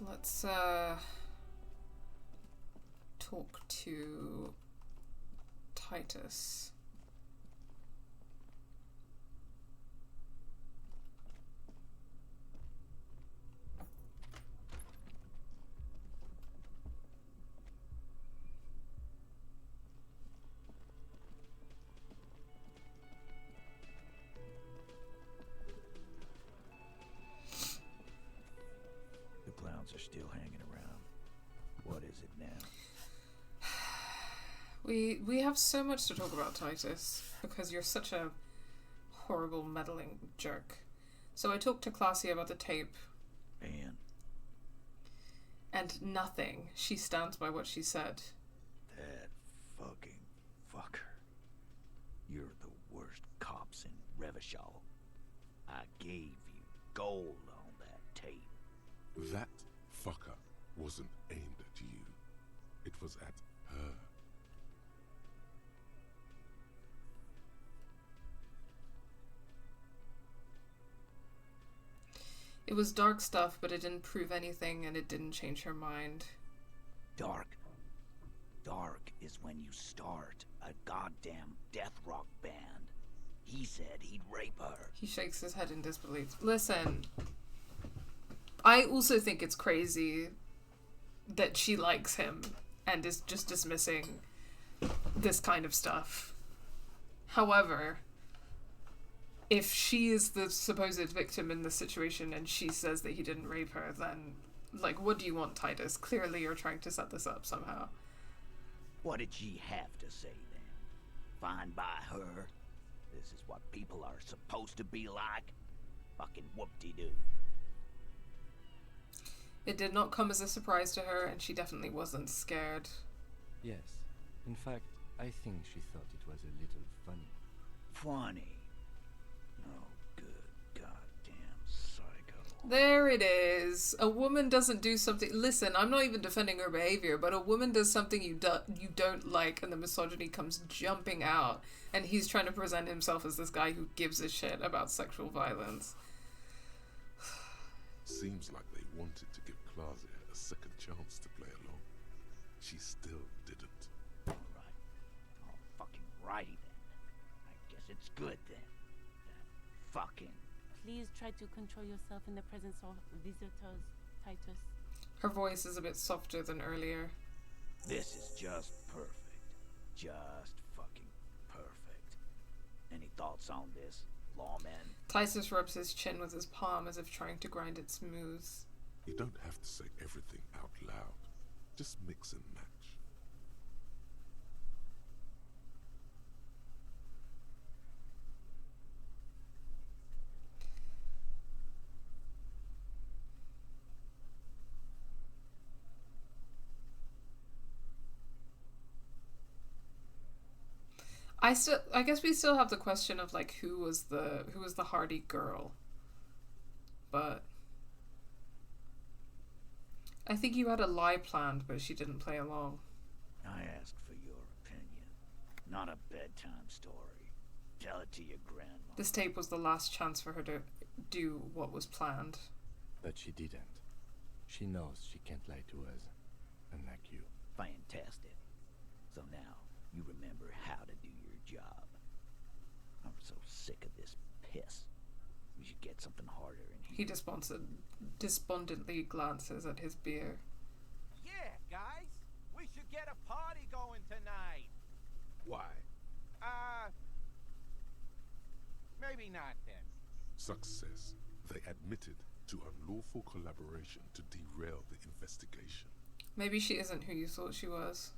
Let's talk to Titus. Are still hanging around. What is it now? We have so much to talk about, Titus, because you're such a horrible, meddling jerk. So I talked to Classy about the tape. And nothing. She stands by what she said. That fucking fucker. You're the worst cops in Revachol. I gave you gold on that tape. That fucker wasn't aimed at you. It was at her. It was dark stuff, but it didn't prove anything, and it didn't change her mind. Dark? Dark is when you start a goddamn death rock band. He said he'd rape her. He shakes his head in disbelief. Listen, I also think it's crazy that she likes him and is just dismissing this kind of stuff. However, if she is the supposed victim in this situation and she says that he didn't rape her, then, like, what do you want, Titus? Clearly you're trying to set this up somehow. What did she have to say then? Fine by her? This is what people are supposed to be like? Fucking whoop-de-doo. It did not come as a surprise to her, and she definitely wasn't scared. Yes. In fact, I think she thought it was a little funny. Funny? Oh, good goddamn psycho. There it is. A woman doesn't do something... Listen, I'm not even defending her behavior, but a woman does something you don't like, and the misogyny comes jumping out, and he's trying to present himself as this guy who gives a shit about sexual violence. Seems like they wanted to give Claudia a second chance to play along. She still didn't. Alright. All fucking righty then. I guess it's good then. That fucking... Please try to control yourself in the presence of visitors, Titus. Her voice is a bit softer than earlier. This is just perfect. Just fucking perfect. Any thoughts on this, lawman? Titus rubs his chin with his palm as if trying to grind it smooth. You don't have to say everything out loud. Just mix and match. I guess we still have the question of, like, who was the hardy girl. But I think you had a lie planned, but she didn't play along. I asked for your opinion, not a bedtime story. Tell it to your grandma. This tape was the last chance for her to do what was planned. But she didn't. She knows she can't lie to us, unlike you. Fantastic. So now, you remember how to do your job. I'm so sick of this piss. We should get something harder in here. He despondently glances at his beer. Yeah, guys. We should get a party going tonight. Why? Maybe not then. Success. They admitted to unlawful collaboration to derail the investigation. Maybe she isn't who you thought she was.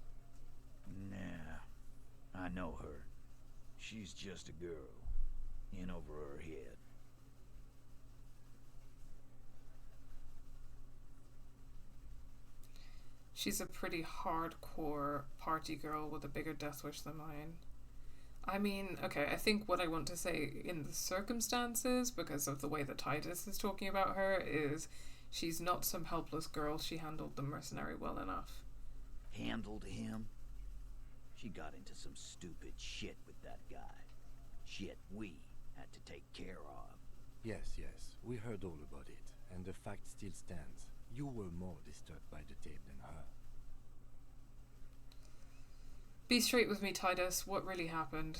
Nah, I know her. She's just a girl. In over her head. She's a pretty hardcore party girl with a bigger death wish than mine. I mean, okay, I think what I want to say in the circumstances, because of the way that Titus is talking about her, is she's not some helpless girl. She handled the mercenary well enough. Handled him? She got into some stupid shit with that guy. Shit we had to take care of. Yes, we heard all about it, and the fact still stands. You were more disturbed by the tape than her. Be straight with me, Titus. What really happened?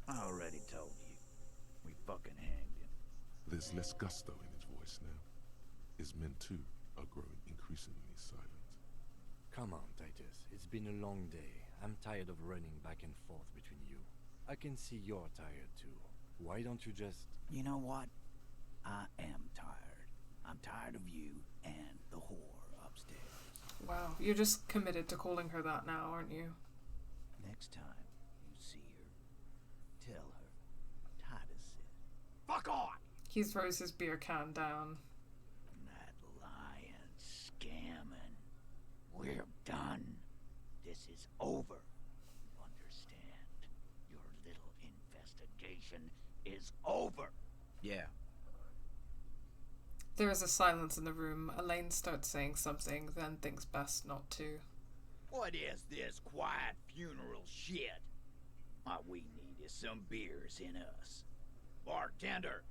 I already told you. We fucking hanged him. There's less gusto in his voice now. His men too are growing increasingly silent. Come on, Titus. It's been a long day. I'm tired of running back and forth between you. I can see you're tired too. Why don't you just... You know what? I am tired. I'm tired of you and the whore upstairs. Wow, you're just committed to calling her that now, aren't you? Next time you see her, tell her Titus said, "Fuck off!" He throws his beer can down. That lying, scamming. We're done. This is over. You understand? Your little investigation is over. Yeah. There is a silence in the room. Elaine starts saying something, then thinks best not to. What is this quiet funeral shit? What we need is some beers in us. Bartender,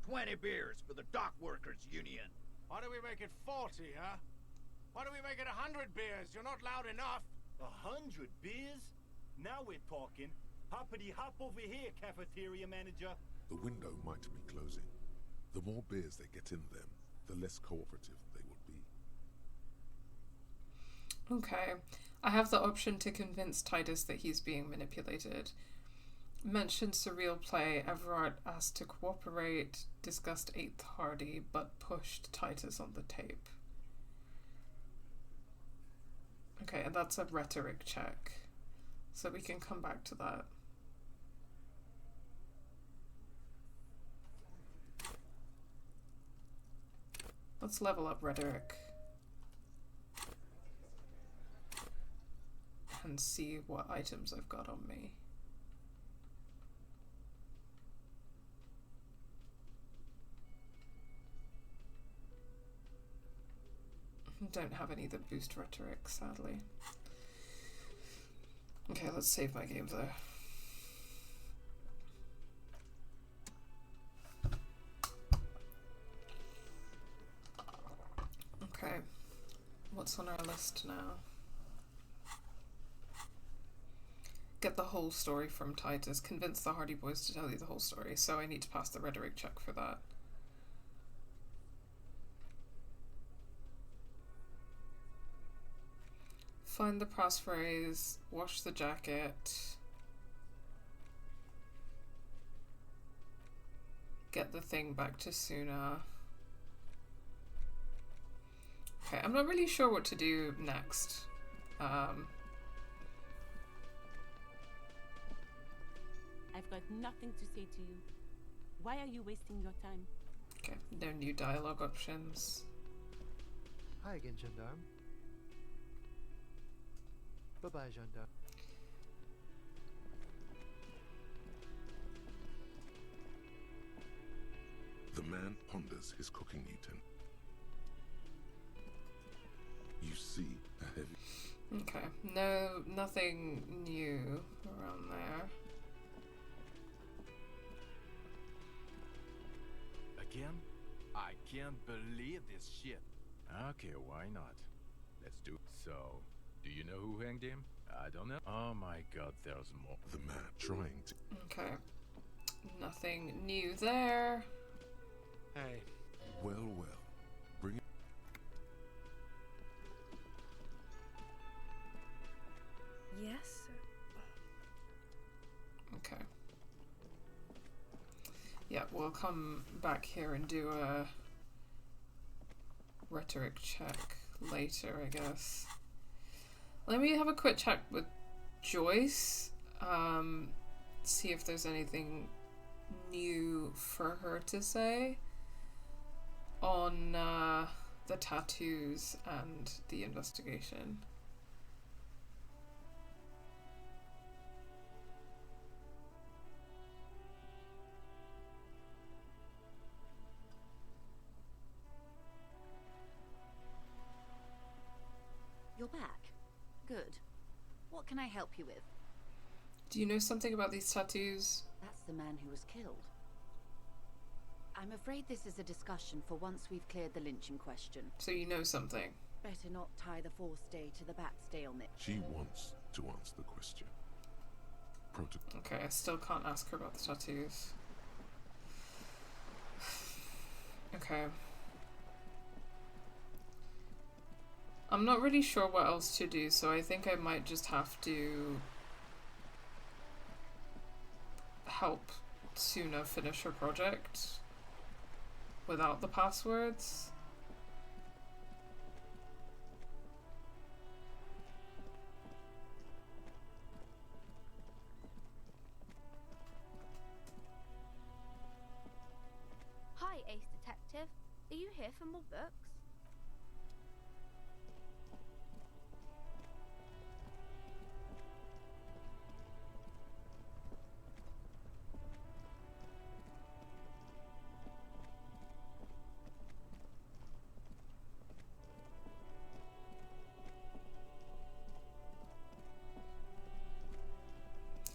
20 beers for the Dock Workers Union. Why do we make it 40, huh? Why do we make it 100 beers? You're not loud enough. 100 beers? Now we're talking. Hoppity hop over here, cafeteria manager. The window might be closing. The more beers they get in them, the less cooperative they will be. Okay. I have the option to convince Titus that he's being manipulated. Mentioned surreal play, Everard asked to cooperate, discussed 8th Hardy, but pushed Titus on the tape. Okay, and that's a rhetoric check. So we can come back to that. Let's level up rhetoric. And see what items I've got on me. Don't have any that boost rhetoric, sadly. Okay, let's save my game though. Okay, what's on our list now? Get the whole story from Titus. Convince the Hardy Boys to tell you the whole story, so I need to pass the rhetoric check for that. Find the passphrase, wash the jacket, get the thing back to Suna. Okay, I'm not really sure what to do next. I've got nothing to say to you. Why are you wasting your time? Okay, no new dialogue options. Hi again, Gendarme. Bye-bye, Gendarme. The man ponders his cooking utensil. You see a heavy... Okay, no, nothing new around there. Again? I can't believe this shit. Okay, why not? Let's do it. So, do you know who hanged him? I don't know. Oh my god, there's more. The man trying to... Okay, nothing new there. Hey. Well, well. Bring it... Yes, sir. Okay. Yeah, we'll come back here and do a rhetoric check later, I guess. Let me have a quick check with Joyce. See if there's anything new for her to say on the tattoos and the investigation. You're back. Good. What can I help you with? Do you know something about these tattoos? That's the man who was killed. I'm afraid this is a discussion for once we've cleared the lynching question. So you know something. Better not tie the fourth day to the bat stalemate. She wants to answer the question. Okay, I still can't ask her about the tattoos. Okay. I'm not really sure what else to do, so I think I might just have to help Suna finish her project without the passwords. Hi, Ace Detective. Are you here for more books?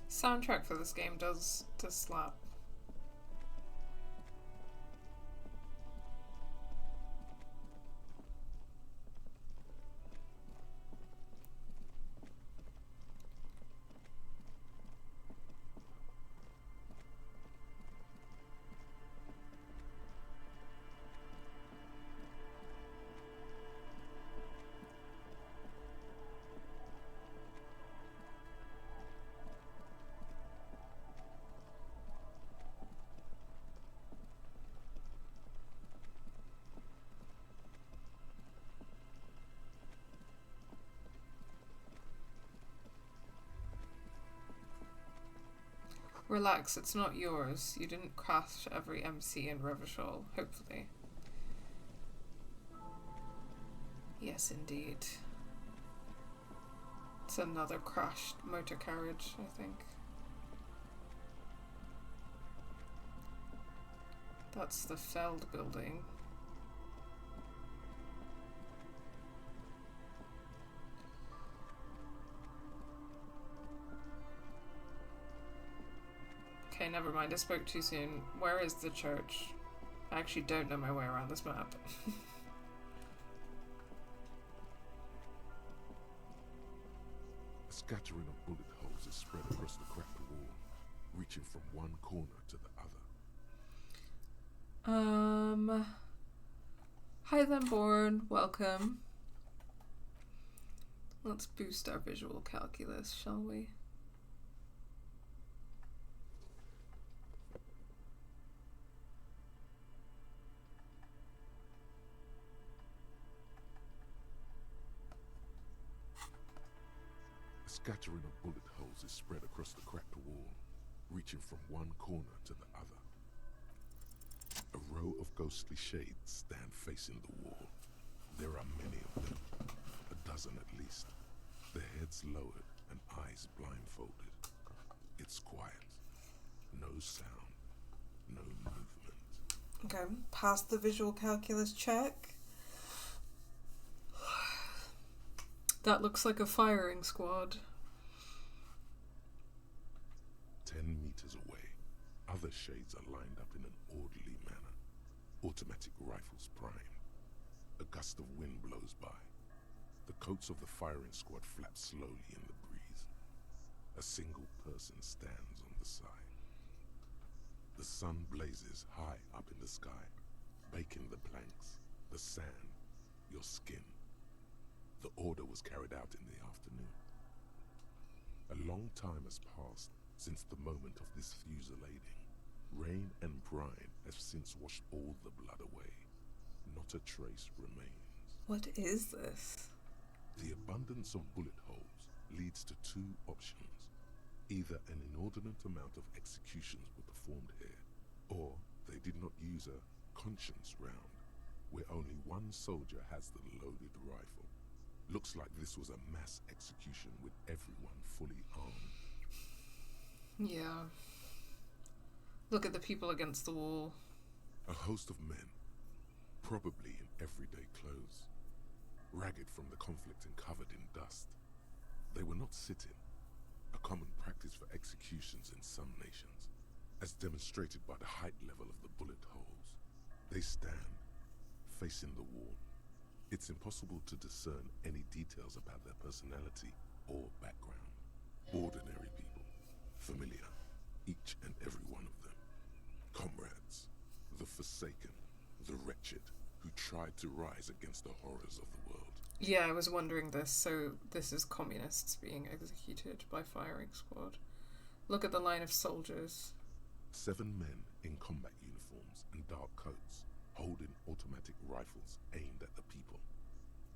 Soundtrack for this game does slap. Relax, it's not yours. You didn't crash every MC in Revachol, hopefully. Yes, indeed. It's another crashed motor carriage, I think. That's the Feld building. Okay, never mind. I spoke too soon. Where is the church? I actually don't know my way around this map. A scattering of bullet holes is spread across the cracked wall, reaching from one corner to the other. Hi then, Born. Welcome. Let's boost our visual calculus, shall we? A scattering of bullet holes is spread across the cracked wall, reaching from one corner to the other. A row of ghostly shades stand facing the wall. There are many of them, a dozen at least, their heads lowered and eyes blindfolded. It's quiet. No sound. No movement. Okay, pass the visual calculus check. That looks like a firing squad. 10 meters away, other shades are lined up in an orderly manner. Automatic rifles prime. A gust of wind blows by. The coats of the firing squad flap slowly in the breeze. A single person stands on the side. The sun blazes high up in the sky, baking the planks, the sand, your skin. The order was carried out in the afternoon. A long time has passed since the moment of this fusillading. Rain and brine have since washed all the blood away. Not a trace remains. What is this? The abundance of bullet holes leads to two options. Either an inordinate amount of executions were performed here, or they did not use a conscience round, where only one soldier has the loaded rifle. Looks like this was a mass execution with everyone fully armed. Yeah. Look at the people against the wall. A host of men, probably in everyday clothes, ragged from the conflict and covered in dust. They were not sitting, a common practice for executions in some nations, as demonstrated by the height level of the bullet holes. They stand, facing the wall. It's impossible to discern any details about their personality or background. Ordinary people, familiar, each and every one of them. Comrades, the forsaken, the wretched, who tried to rise against the horrors of the world. Yeah, I was wondering this. So this is communists being executed by firing squad. Look at the line of soldiers. 7 men in combat uniforms and dark coats, holding automatic rifles aimed at the people.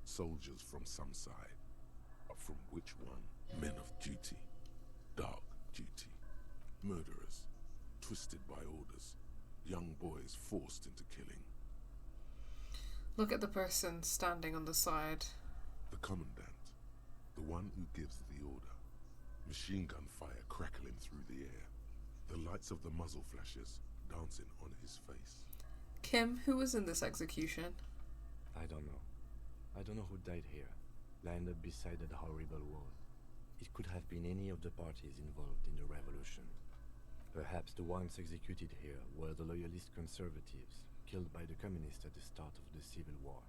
Soldiers from some side, but from which one? Men of duty, dark duty, murderers, twisted by orders, young boys forced into killing. Look at the person standing on the side. The commandant, the one who gives the order. Machine gun fire crackling through the air, the lights of the muzzle flashes dancing on his face. Kim, who was in this execution? I don't know. I don't know who died here, lined up beside that horrible wall. It could have been any of the parties involved in the revolution. Perhaps the ones executed here were the loyalist conservatives, killed by the communists at the start of the Civil War.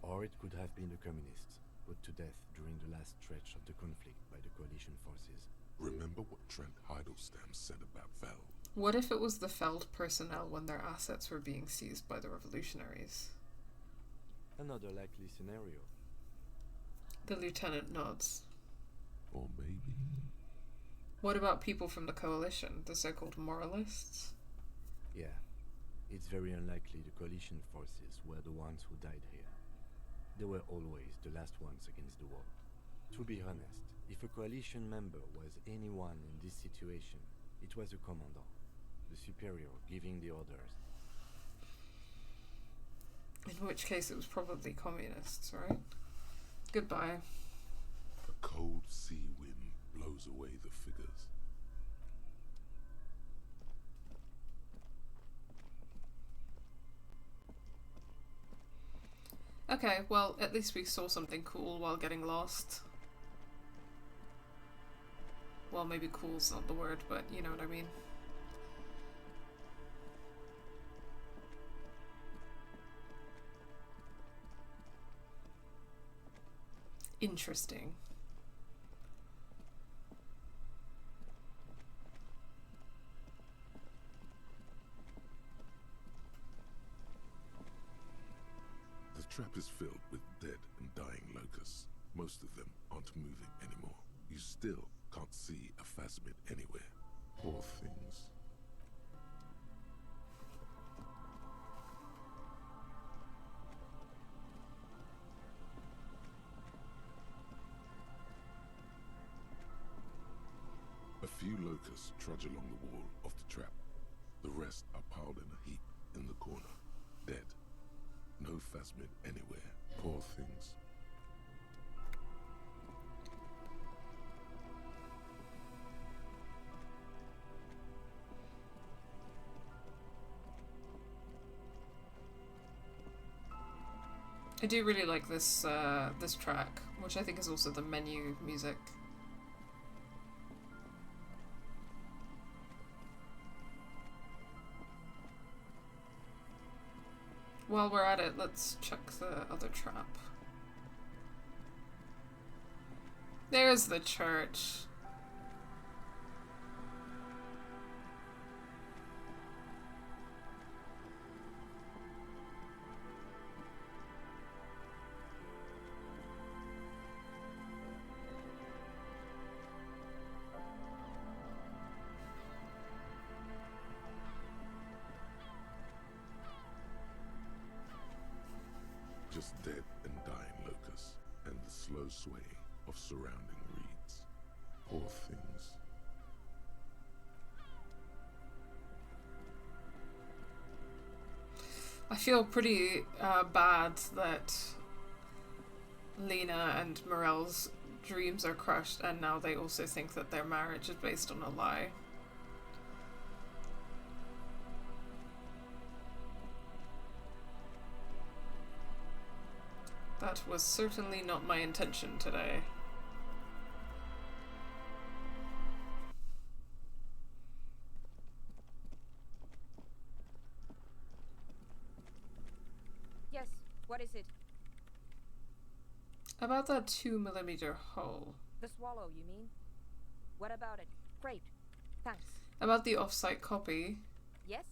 Or it could have been the communists, put to death during the last stretch of the conflict by the coalition forces. Remember what Trent Heidelstein said about Veld? What if it was the Feld personnel when their assets were being seized by the revolutionaries? Another likely scenario. The lieutenant nods. Or maybe... What about people from the coalition, the so-called moralists? Yeah. It's very unlikely the coalition forces were the ones who died here. They were always the last ones against the wall. To be honest, if a coalition member was anyone in this situation, it was the commandant, the superior giving the orders. In which case it was probably communists, right? Goodbye. A cold sea wind blows away the figures. Okay, well, at least we saw something cool while getting lost. Well, maybe cool's not the word, but you know what I mean. Interesting. The trap is filled with dead and dying locusts. Most of them aren't moving anymore. You still can't see a phasmid anywhere. Poor things. A few locusts trudge along the wall of the trap. The rest are piled in a heap in the corner, dead. No phasmid anywhere. Poor things. I do really like this this track, which I think is also the menu music. While we're at it, let's check the other trap. There's the church. Just dead and dying locusts, and the slow sway of surrounding reeds. Poor things. I feel pretty bad that Lena and Morel's dreams are crushed, and now they also think that their marriage is based on a lie. That was certainly not my intention today. What is it? About that 2mm hole. The swallow, you mean? What about it? Great. Thanks. About the off-site copy. Yes?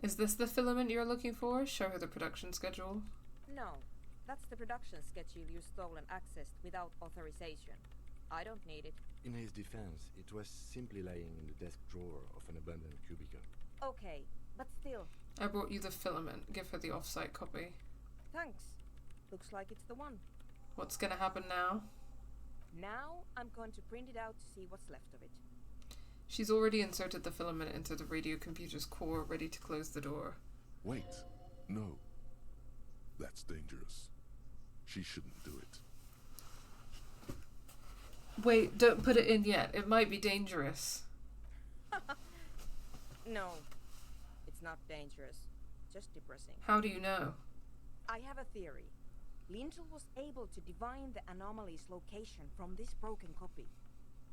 Is this the filament you're looking for? Show her the production schedule. No. That's the production schedule you stole and accessed without authorization. I don't need it. In his defense, it was simply lying in the desk drawer of an abandoned cubicle. Okay, but still. I brought you the filament. Give her the off-site copy. Thanks. Looks like it's the one. What's gonna happen now? Now I'm going to print it out to see what's left of it. She's already inserted the filament into the radio computer's core, ready to close the door. Wait. No. That's dangerous. She shouldn't do it. Wait, don't put it in yet. It might be dangerous. No. It's not dangerous. Just depressing. How do you know? I have a theory. Lintel was able to divine the anomaly's location from this broken copy.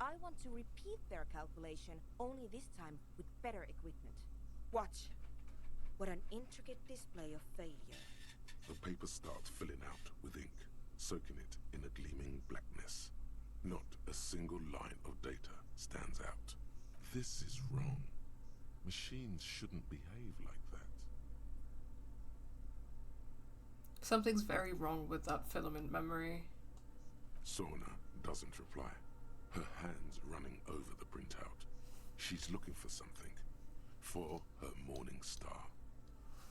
I want to repeat their calculation, only this time with better equipment. Watch. What an intricate display of failure. The paper starts filling out with ink, soaking it in a gleaming blackness. Not a single line of data stands out. This is wrong. Machines shouldn't behave like that. Something's very wrong with that filament memory. Sona doesn't reply. Her hands running over the printout. She's looking for something. For her morning star.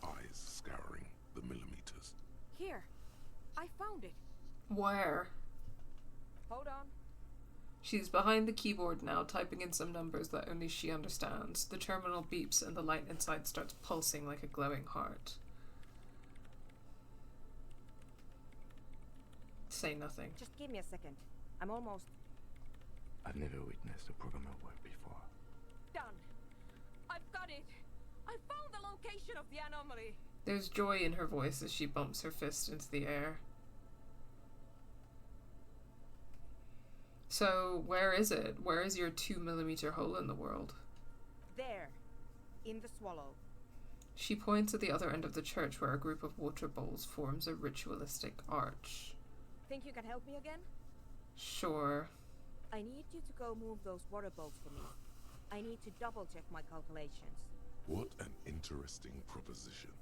Eyes scouring the millimeters. Here. I found it. Where? Hold on. She's behind the keyboard now, typing in some numbers that only she understands. The terminal beeps and the light inside starts pulsing like a glowing heart. Say nothing. Just give me a second. I'm almost... I've never witnessed a programmer work before. done. I've got it. I found the location of the anomaly. There's joy in her voice as she bumps her fist into the air. So, where is it? Where is your 2mm hole in the world? There. In the swallow. She points at the other end of the church where a group of water bowls forms a ritualistic arch. Think you can help me again? Sure. I need you to go move those water bowls for me. I need to double check my calculations. What an interesting proposition.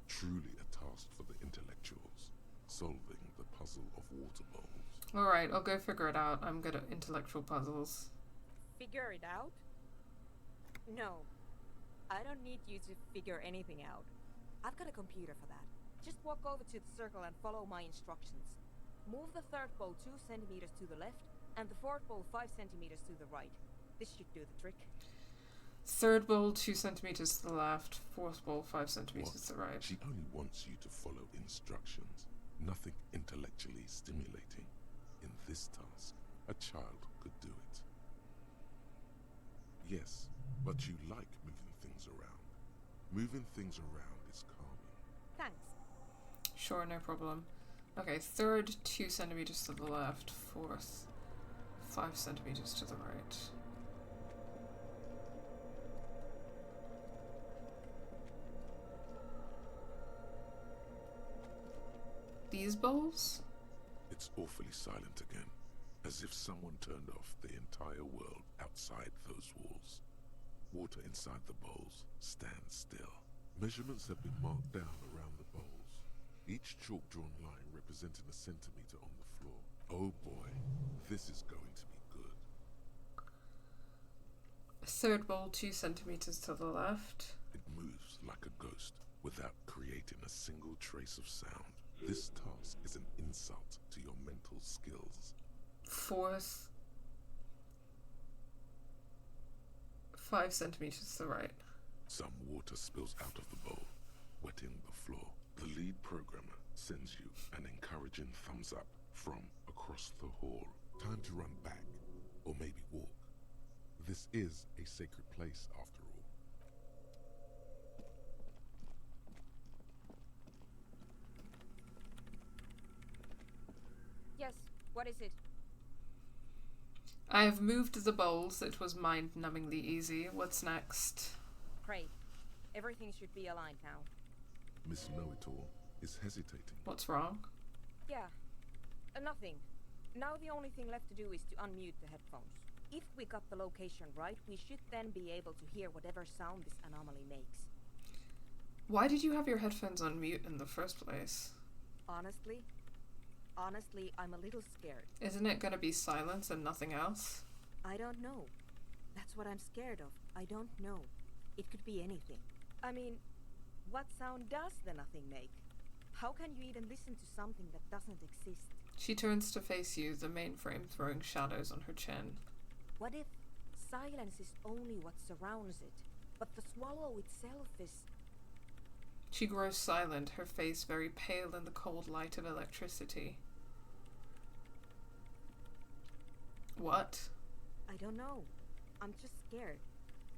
Truly a task for the intellectuals. Solving the puzzle of water bowls. Alright, I'll go figure it out. I'm good at intellectual puzzles. Figure it out? No. I don't need you to figure anything out. I've got a computer for that. Just walk over to the circle and follow my instructions. Move the third bowl 2 centimeters to the left, and the fourth bowl 5 centimeters to the right. This should do the trick. Third bowl 2 centimeters to the left, fourth bowl 5 centimeters to the right. She only wants you to follow instructions. Nothing intellectually stimulating. In this task, a child could do it. Yes, but you like moving things around. Moving things around is calming. Thanks. Sure, no problem. Okay, third 2 centimeters to the left, fourth 5 centimeters to the right. These bowls? It's awfully silent again, as if someone turned off the entire world outside those walls. Water inside the bowls stands still. Measurements have been marked down around the bowls, each chalk-drawn line representing a centimeter on the floor. Oh boy, this is going to be good. Third bowl 2 centimeters to the left. It moves like a ghost without creating a single trace of sound. This task is an insult to your mental skills. Fourth 5 centimeters to the right. Some water spills out of the bowl, wetting the floor. The lead programmer sends you an encouraging thumbs up from across the hall. Time to run back, or maybe walk. This is a sacred place after all. Yes, what is it? I have moved the bowls. It was mind-numbingly easy. What's next? Pray. Everything should be aligned now. Miss Know-It-All is hesitating. What's wrong? Yeah. Nothing. Now the only thing left to do is to unmute the headphones. If we got the location right, we should then be able to hear whatever sound this anomaly makes. Why did you have your headphones on mute in the first place? Honestly, I'm a little scared. Isn't it gonna be silence and nothing else? I don't know. That's what I'm scared of. I don't know. It could be anything. I mean, what sound does the nothing make? How can you even listen to something that doesn't exist? She turns to face you, the mainframe throwing shadows on her chin. What if silence is only what surrounds it, but the swallow itself is... She grows silent, her face very pale in the cold light of electricity. What? I don't know. I'm just scared.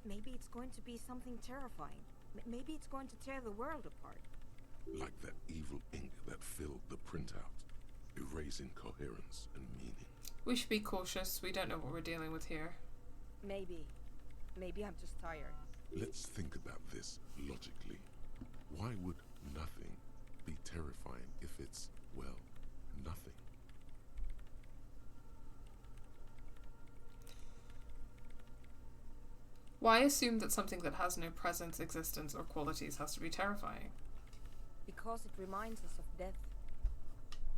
Maybe it's going to be something terrifying. Maybe it's going to tear the world apart. Like that evil ink that filled the printout, erasing coherence and meaning. We should be cautious. We don't know what we're dealing with here. Maybe. Maybe I'm just tired. Let's think about this logically. Why would nothing be terrifying if it's, well, nothing? Why assume that something that has no presence, existence, or qualities has to be terrifying? Because it reminds us of death.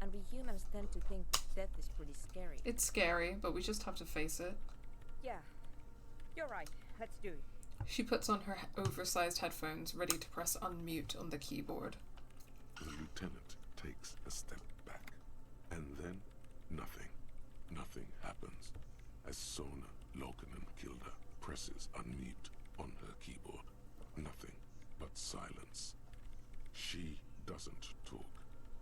And we humans tend to think that death is pretty scary. It's scary, but we just have to face it. Yeah. You're right. Let's do it. She puts on her oversized headphones, ready to press unmute on the keyboard. The lieutenant takes a step back, and then nothing. Nothing happens as Sona Lokanen-Kilda presses unmute on her keyboard. Nothing but silence. She doesn't talk.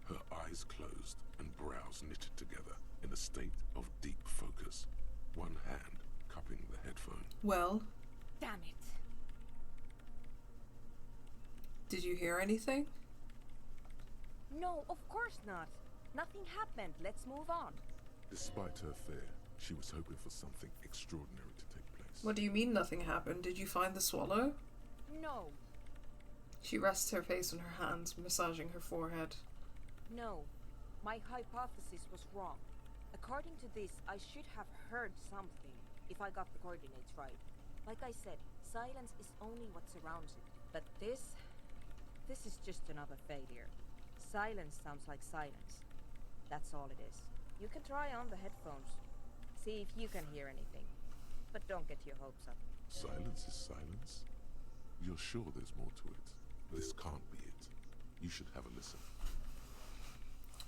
Her eyes closed and brows knitted together in a state of deep focus. One hand cupping the headphone. Well? Damn it. Did you hear anything? No, of course not. Nothing happened. Let's move on. Despite her fear, she was hoping for something extraordinary to take place. What do you mean nothing happened? Did you find the swallow? No. She rests her face on her hands, massaging her forehead. No. My hypothesis was wrong. According to this, I should have heard something, if I got the coordinates right. Like I said, silence is only what surrounds it. But this is just another failure. Silence sounds like silence. That's all it is. You can try on the headphones. See if you can hear anything. But don't get your hopes up. Silence is silence? You're sure there's more to it? This can't be it. You should have a listen.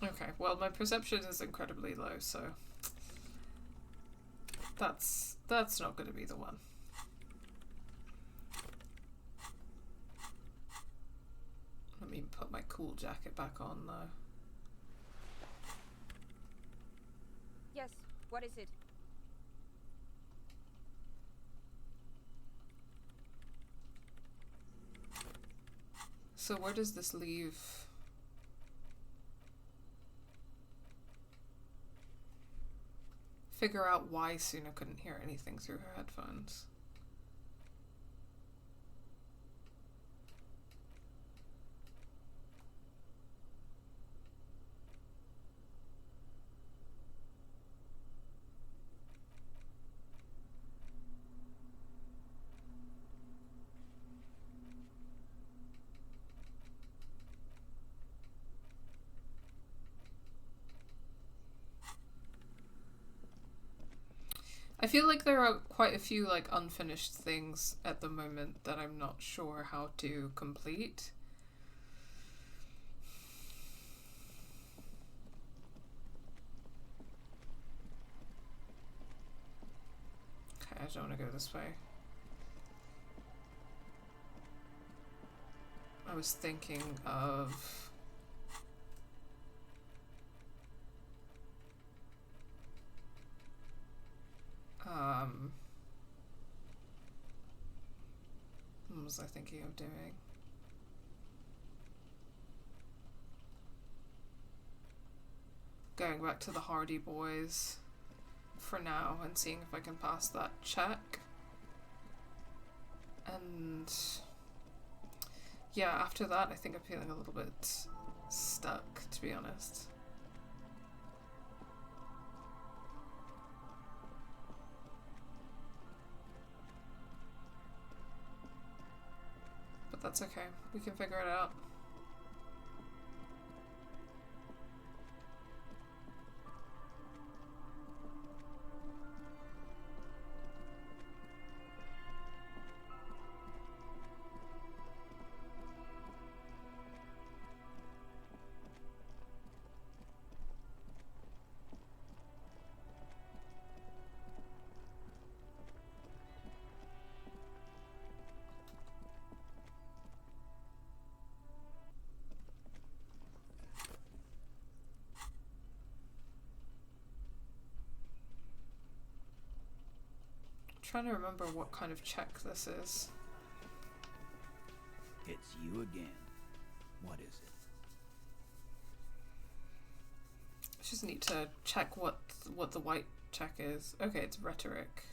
Okay, well, my perception is incredibly low, so that's not going to be the one. Let me put my cool jacket back on, though. Yes, what is it? So where does this leave? Figure out why Suna couldn't hear anything through her headphones. I feel like there are quite a few like unfinished things at the moment that I'm not sure how to complete. Okay, I don't want to go this way. I was thinking of... what was I thinking of doing? Going back to the Hardy Boys for now and seeing if I can pass that check. And yeah, after that, I think I'm feeling a little bit stuck, to be honest. But that's okay. We can figure it out. Trying to remember what kind of check this is. It's you again. What is it? Just need to check what the white check is. Okay, it's rhetoric.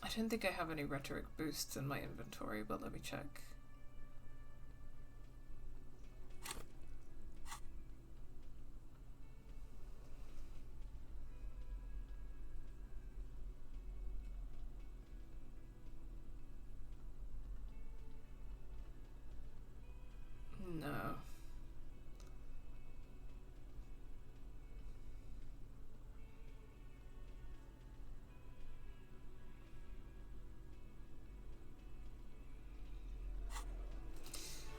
I don't think I have any rhetoric boosts in my inventory, but let me check. No.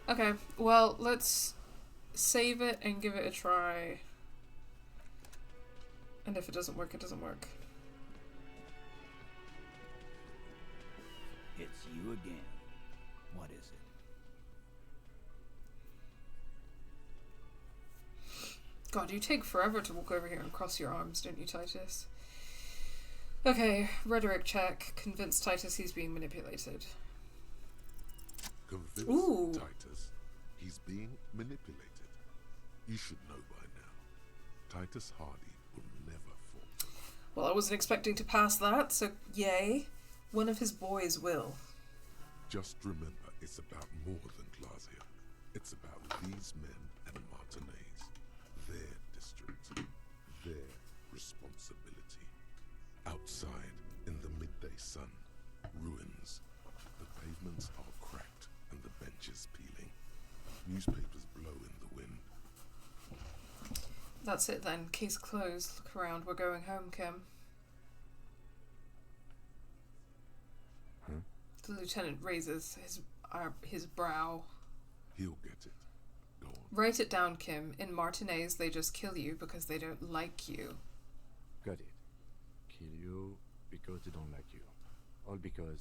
Okay, well, let's save it and give it a try. And if it doesn't work, it doesn't work. It's you again. What is it? God, you take forever to walk over here and cross your arms, don't you, Titus? Okay, rhetoric check. Convince Titus he's being manipulated. Convince Ooh. Titus he's being manipulated. You should know by now. Titus Hardy will never falter. Well, I wasn't expecting to pass that, so yay. One of his boys will. Just remember, it's about more than Glacia. It's about these men and Martinez. Their district. Their responsibility. Outside, in the midday sun, ruins. The pavements are cracked and the benches peeling. Newspapers blow in the wind. That's it then. Case closed. Look around. We're going home, Kim. Huh? The lieutenant raises his brow. He'll get it. Go on. Write it down, Kim. In Martinez, they just kill you because they don't like you. Got it. Kill you because they don't like you. All because...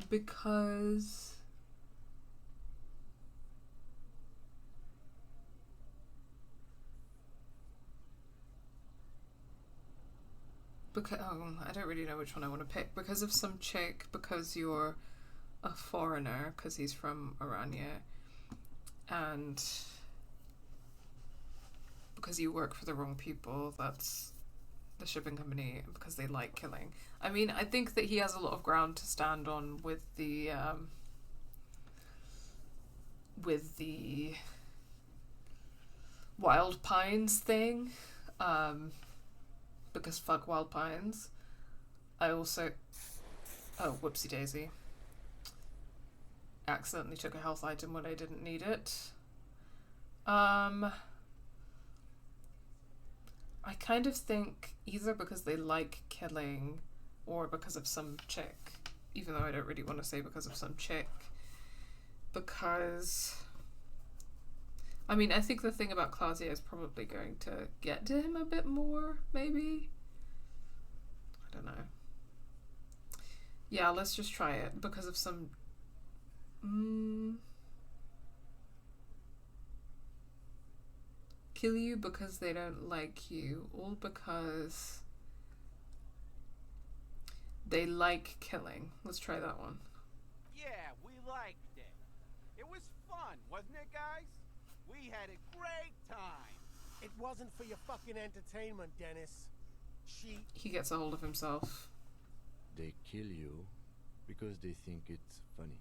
Because... I don't really know which one I want to pick. Because of some chick, because you're a foreigner, because he's from Aranya, and because you work for the wrong people, that's the shipping company, because they like killing. I mean, I think that he has a lot of ground to stand on with the Wild Pines thing, because fuck Wild Pines. I also... Oh, whoopsie daisy. Accidentally took a health item when I didn't need it. I kind of think either because they like killing or because of some chick, even though I don't really want to say because of some chick. Because... I mean, I think the thing about Claudia is probably going to get to him a bit more, maybe? I don't know. Yeah, let's just try it because of some... Kill you because they don't like you, all because they like killing. Let's try that one. Yeah, we liked it. It was fun, wasn't it, guys? We had a great time. It wasn't for your fucking entertainment, Dennis. He gets a hold of himself. They kill you because they think it's funny.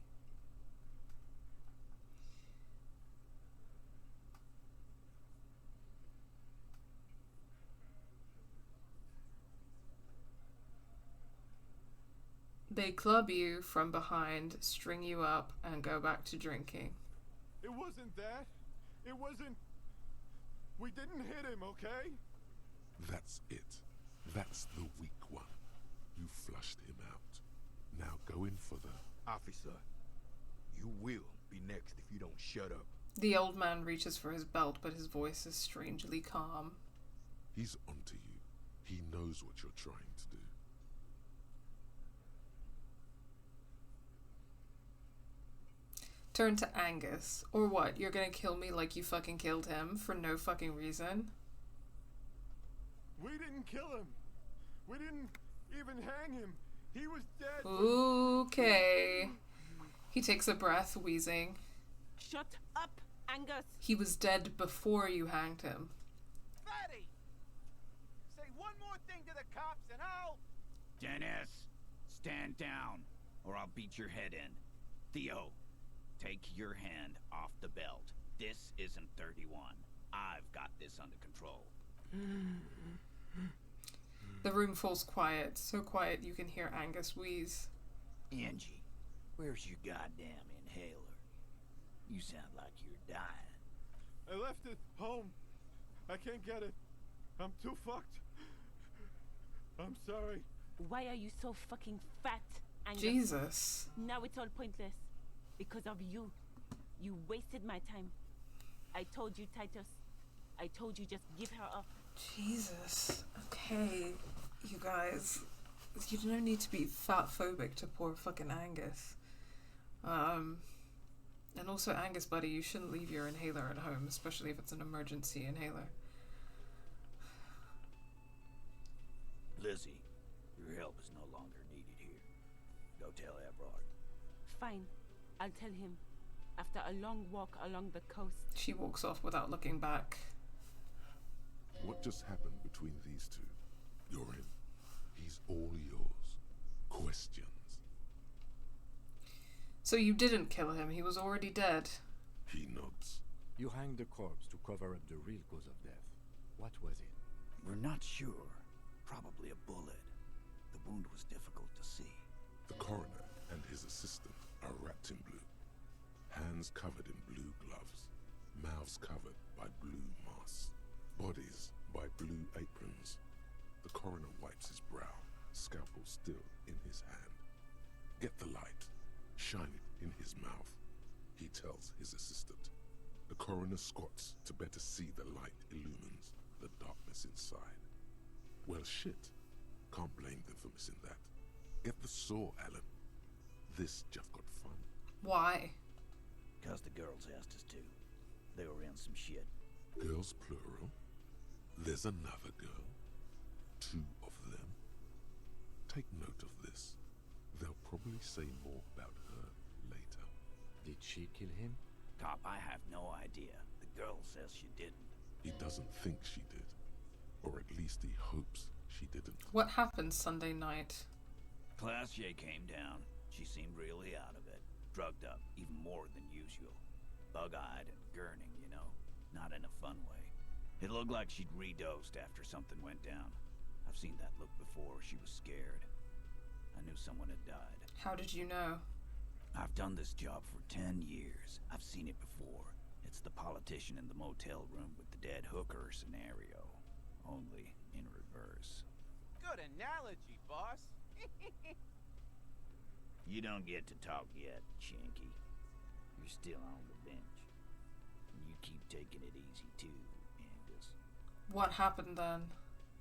They club you from behind, string you up, and go back to drinking. It wasn't that. It wasn't... We didn't hit him, okay? That's it. That's the weak one. You flushed him out. Now go in for the... Officer, you will be next if you don't shut up. The old man reaches for his belt, but his voice is strangely calm. He's onto you. He knows what you're trying to do. Turn to Angus. Or what? You're gonna kill me like you fucking killed him for no fucking reason? We didn't kill him. We didn't even hang him. He was dead. Okay. He takes a breath, wheezing. Shut up, Angus. He was dead before you hanged him. Fatty! Say one more thing to the cops and I'll... Dennis, stand down, or I'll beat your head in. Theo, take your hand off the belt. This isn't 31. I've got this under control. The room falls quiet, so quiet you can hear Angus wheeze. Angie, where's your goddamn inhaler? You sound like you're dying. I left it home. I can't get it. I'm too fucked. I'm sorry. Why are you so fucking fat, Angus? Jesus. Now it's all pointless. Because of you. You wasted my time. I told you, Titus. I told you just give her up. Jesus. Okay, you guys. You don't need to be fat phobic to poor fucking Angus. And also, Angus, buddy, you shouldn't leave your inhaler at home, especially if it's an emergency inhaler. Lizzie, your help is no longer needed here. Go tell Everard. Fine. I'll tell him. After a long walk along the coast. She walks off without looking back. What just happened between these two? You're in. He's all yours. Questions. So you didn't kill him, he was already dead. He nods. You hanged the corpse to cover up the real cause of death. What was it? We're not sure. Probably a bullet. The wound was difficult to see. The coroner and his assistant are wrapped in blue. Hands covered in blue gloves. Mouths covered by blue masks. Bodies by blue aprons. The coroner wipes his brow, scalpel still in his hand. Get the light. Shine it in his mouth. He tells his assistant. The coroner squats to better see the light illumines the darkness inside. Well, shit. Can't blame them for missing that. Get the saw, Alan. This just got fun. Why? Because the girls asked us to. They were in some shit. Girls plural. There's another girl. 2 of them. Take note of this. They'll probably say more about her later. Did she kill him? Cop, I have no idea. The girl says she didn't. He doesn't think she did. Or at least he hopes she didn't. What happened Sunday night? Classier came down. She seemed really out of it. Drugged up, even more than usual. Bug-eyed and gurning, you know. Not in a fun way. It looked like she'd redosed after something went down. I've seen that look before. She was scared. I knew someone had died. How did you know? I've done this job for 10 years. I've seen it before. It's the politician in the motel room with the dead hooker scenario. Only in reverse. Good analogy, boss. You don't get to talk yet, Shanky. You're still on the bench. And you keep taking it easy too, Angus. What happened then?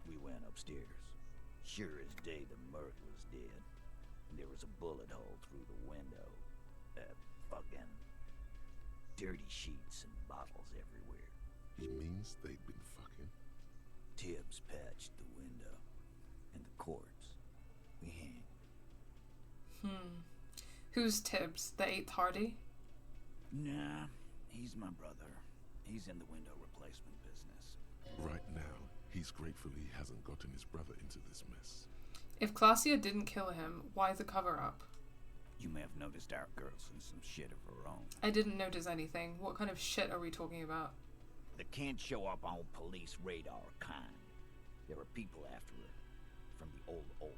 We went upstairs. Sure as day the Mert was dead. And there was a bullet hole through the window. Fucking dirty sheets and bottles everywhere. He means they'd been fucking? Tibbs patched the window. And the corpse. We hanged. Who's Tibbs? The 8th Hardy? Nah, he's my brother. He's in the window replacement business. Right now, he's grateful he hasn't gotten his brother into this mess. If Classia didn't kill him, why the cover-up? You may have noticed our girl's in some shit of her own. I didn't notice anything. What kind of shit are we talking about? That can't show up on police radar kind. There are people after her. From the old world.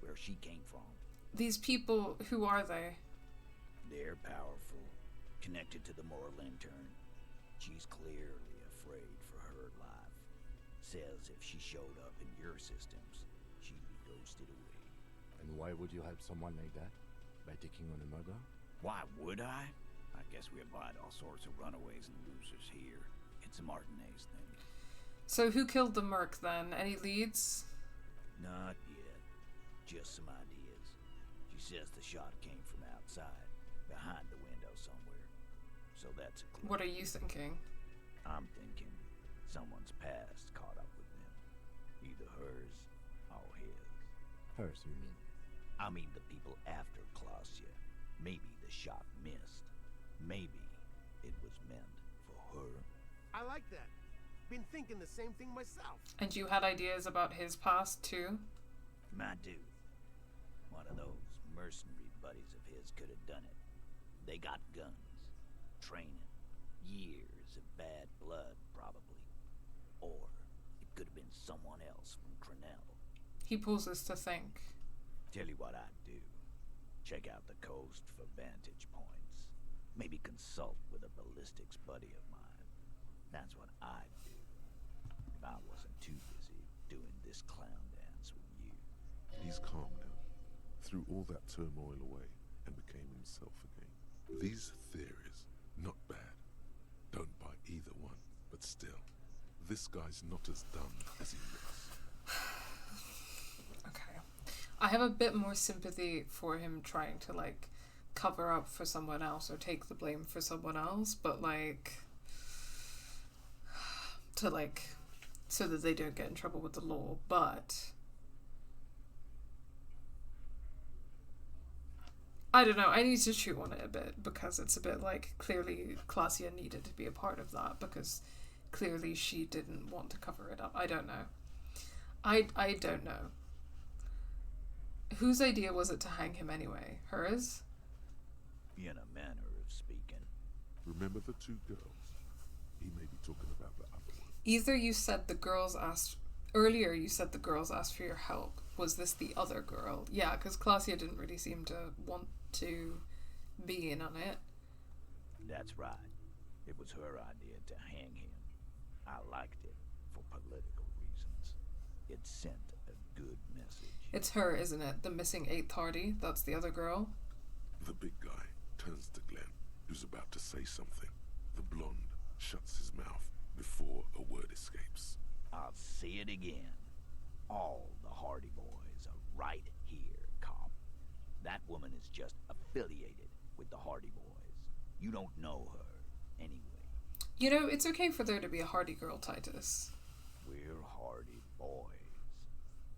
Where she came from. These people, who are they? They're powerful. Connected to the Moral Intern. She's clearly afraid for her life. Says if she showed up in your systems, she'd be ghosted away. And why would you help someone like that? By taking on a murder? Why would I? I guess we abide all sorts of runaways and losers here. It's a Martinez thing. So who killed the merc then? Any leads? Not yet. Just some ideas. She says the shot came from outside, behind the window somewhere. So that's a clue. What are you thinking? I'm thinking someone's past caught up with them. Either hers or his. Hers, you mean? I mean the people after Classia. Maybe the shot missed. Maybe it was meant for her. I like that. Been thinking the same thing myself. And you had ideas about his past too? My dude. One of those mercenary buddies of his could have done it. They got guns. Training. Years of bad blood, probably. Or it could have been someone else from Crenell. He pauses to think. Tell you what I'd do. Check out the coast for vantage points. Maybe consult with a ballistics buddy of mine. That's what I'd do. If I wasn't too busy doing this clown dance with you. He's calm now. Threw all that turmoil away and became himself again. These theories, not bad. Don't buy either one. But still, this guy's not as dumb as he looks. Okay. I have a bit more sympathy for him trying to, like, cover up for someone else or take the blame for someone else, but, like, to, like, so that they don't get in trouble with the law, but I don't know, I need to chew on it a bit, because it's a bit like, clearly Classia needed to be a part of that, because clearly she didn't want to cover it up. I don't know. I don't know. Whose idea was it to hang him anyway? Hers? In a manner of speaking. Remember the two girls? He may be talking about the other one. Either you said the girls asked... Earlier you said the girls asked for your help. Was this the other girl? Yeah, because Classia didn't really seem to want to be in on it. That's right. It was her idea to hang him. I liked it for political reasons. It sent a good message. It's her, isn't it? The missing 8th Hardy? That's the other girl? The big guy turns to Glenn, who's about to say something. The blonde shuts his mouth before a word escapes. I'll say it again. All the Hardy boys are right here, cop. That woman is just affiliated with the Hardy boys. You don't know her, anyway. You know, it's okay for there to be a Hardy girl, Titus. We're Hardy boys.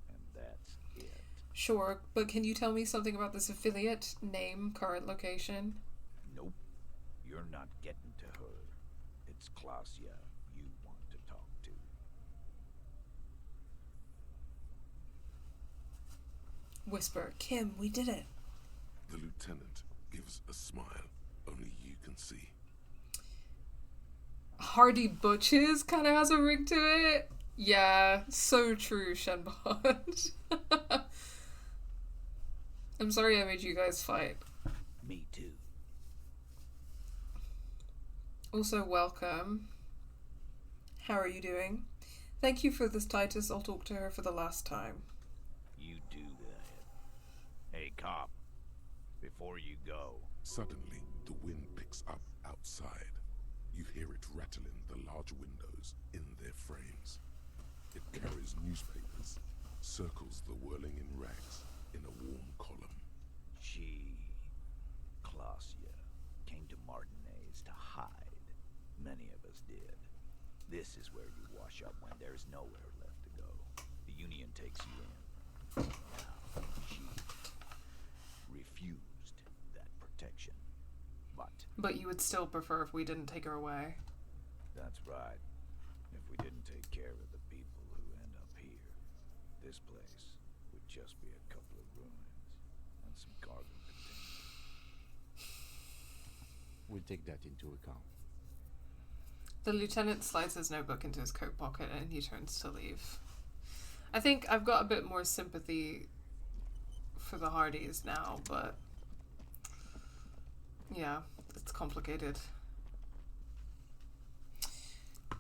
And that's it. Sure, but can you tell me something about this affiliate? Name, current location? Nope. You're not getting to her. It's Classia you want to talk to. Whisper, Kim, we did it. The lieutenant gives a smile only you can see. Hardy Butches kind of has a ring to it. Yeah, so true, Shenbot. I'm sorry I made you guys fight. Me too. Also, welcome. How are you doing? Thank you for this, Titus. I'll talk to her for the last time. You do that. Hey, cop. Before you go... Suddenly, the wind picks up outside. You hear it rattling the large windows in their frames. It carries newspapers, circles the whirling in rags in a warm column. Classia, came to Martinez to hide. Many of us did. This is where you wash up when there's nowhere left to go. The Union takes you in. Now, she refused that protection. But you would still prefer if we didn't take her away. That's right. If we didn't take care of the people who end up here, this place would just be a couple of ruins and some cargo containers. We'll take that into account. The lieutenant slides his notebook into his coat pocket and he turns to leave. I think I've got a bit more sympathy for the Hardys now, but yeah, it's complicated.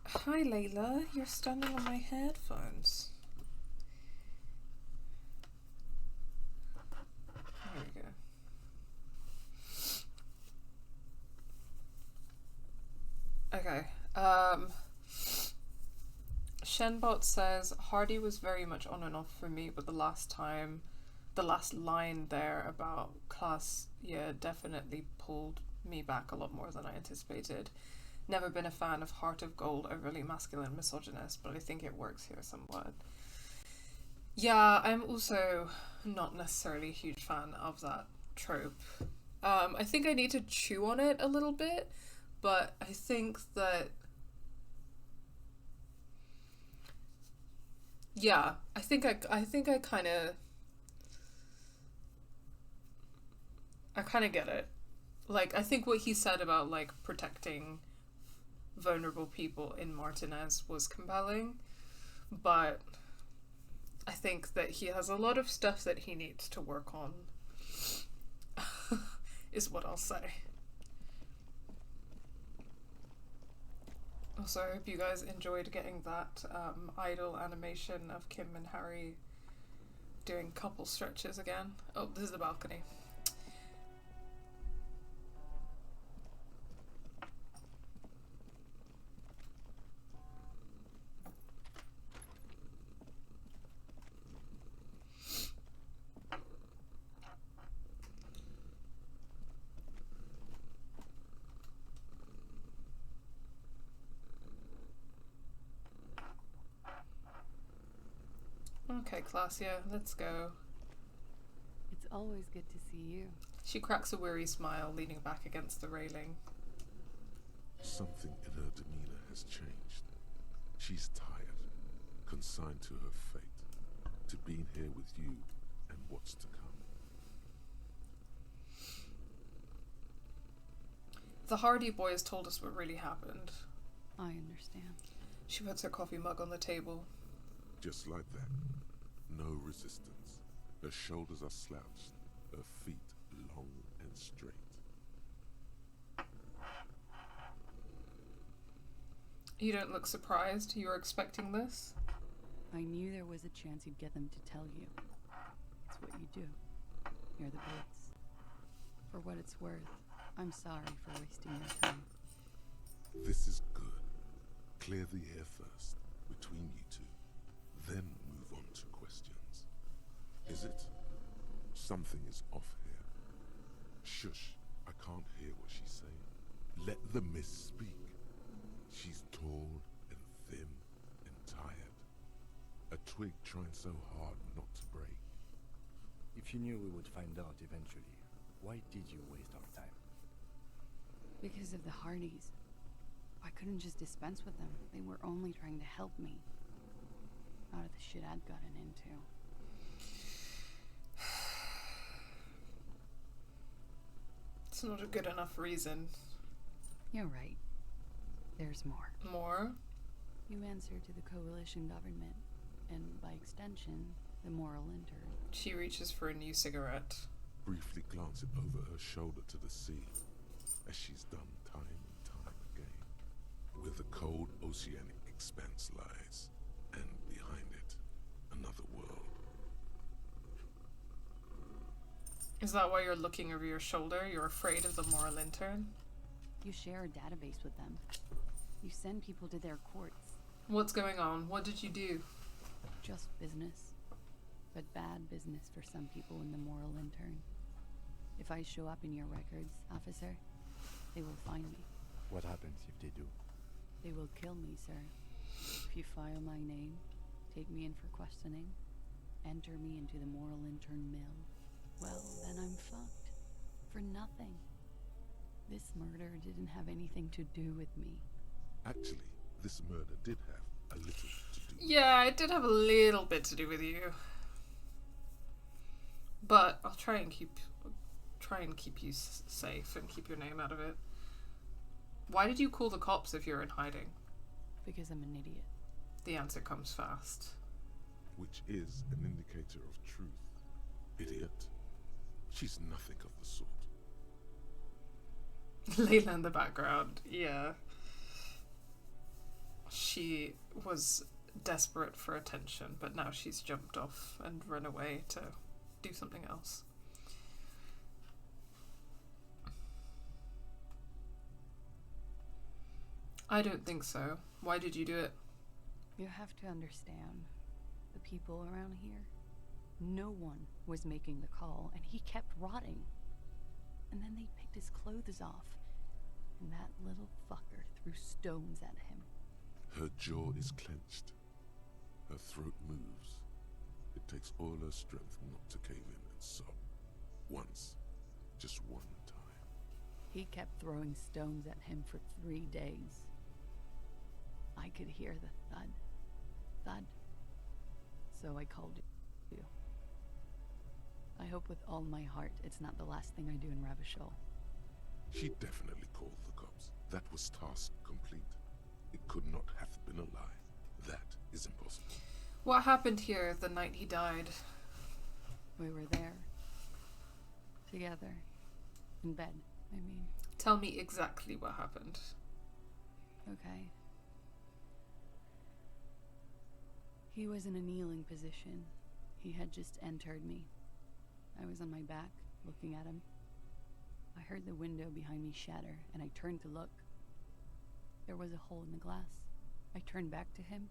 Hi Layla, you're standing on my headphones. There we go. Okay. Shenbot says Hardy was very much on and off for me, but the last line there about class, yeah, definitely pulled me back a lot more than I anticipated. Never been a fan of Heart of Gold, overly masculine, misogynist, but I think it works here somewhat. Yeah, I'm also not necessarily a huge fan of that trope. I think I need to chew on it a little bit, but I think that, yeah, I think I kind of get it. Like, I think what he said about, like, protecting vulnerable people in Martinez was compelling, but I think that he has a lot of stuff that he needs to work on, is what I'll say. Also, I hope you guys enjoyed getting that idle animation of Kim and Harry doing couple stretches again. Oh, this is the balcony. Okay, Classia, let's go. It's always good to see you. She cracks a weary smile, leaning back against the railing. Something in her demeanor has changed. She's tired, consigned to her fate, to being here with you and what's to come. The Hardy boys told us what really happened. I understand. She puts her coffee mug on the table. Just like that. No resistance. Her shoulders are slouched, her feet long and straight. You don't look surprised. You were expecting this? I knew there was a chance you'd get them to tell you. It's what you do. You're the boots. For what it's worth, I'm sorry for wasting your time. This is good. Clear the air first, between you two. Then move on to questions. Is it? Something is off here. Shush, I can't hear what she's saying. Let the miss speak. She's tall and thin and tired. A twig trying so hard not to break. If you knew we would find out eventually, why did you waste our time? Because of the Hardys. I couldn't just dispense with them. They were only trying to help me. Out of the shit I'd gotten into. It's not a good enough reason. You're right. There's more. More? You answer to the coalition government, and by extension, the moral intern. She reaches for a new cigarette. Briefly glancing over her shoulder to the sea, as she's done time and time again. Where the cold oceanic expanse lies, and behind it, another world. Is that why you're looking over your shoulder? You're afraid of the moral intern? You share a database with them. You send people to their courts. What's going on? What did you do? Just business. But bad business for some people in the moral intern. If I show up in your records, officer, they will find me. What happens if they do? They will kill me, sir. If you file my name, take me in for questioning, enter me into the moral intern mill, well, then I'm fucked. For nothing. This murder didn't have anything to do with me. Actually, this murder did have. a little to do. Yeah, it did have a little bit to do with you. But I'll try and keep you safe and keep your name out of it. Why did you call the cops if you're in hiding? Because I'm an idiot. The answer comes fast. Which is an indicator of truth. Idiot. She's nothing of the sort. Layla in the background, yeah. She was desperate for attention, but now she's jumped off and run away to do something else. I don't think so. Why did you do it? You have to understand, the people around here, no one was making the call, and he kept rotting. And then they picked his clothes off, and that little fucker threw stones at him. Her jaw is clenched. Her throat moves. It takes all her strength not to cave in and sob. Once. Just one time. He kept throwing stones at him for 3 days. I could hear the thud. Thud. So I called you. I hope with all my heart it's not the last thing I do in Revachol. She definitely called the cops. That was task complete. It could not have been a lie. That is impossible. What happened here the night he died? We were there. Together. In bed, I mean. Tell me exactly what happened. Okay. He was in a kneeling position. He had just entered me. I was on my back, looking at him. I heard the window behind me shatter, and I turned to look. There was a hole in the glass. I turned back to him.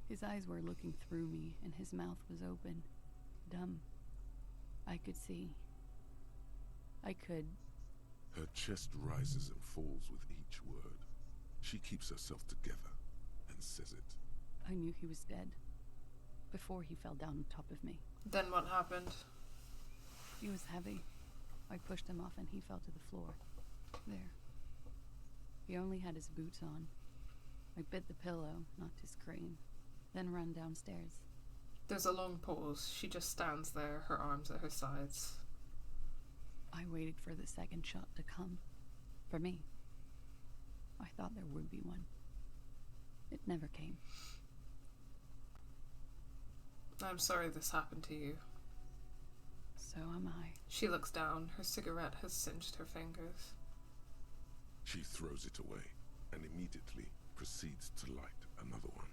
His eyes were looking through me, and his mouth was open. Dumb. I could see. I could. Her chest rises and falls with each word. She keeps herself together and says it. I knew he was dead. Before he fell down on top of me. Then what happened? He was heavy. I pushed him off and he fell to the floor. There. He only had his boots on. I bit the pillow, knocked his crane, then ran downstairs. There's a long pause. She just stands there, her arms at her sides. I waited for the second shot to come. For me. I thought there would be one. It never came. I'm sorry this happened to you. So am I. She looks down. Her cigarette has singed her fingers. She throws it away and immediately proceeds to light another one.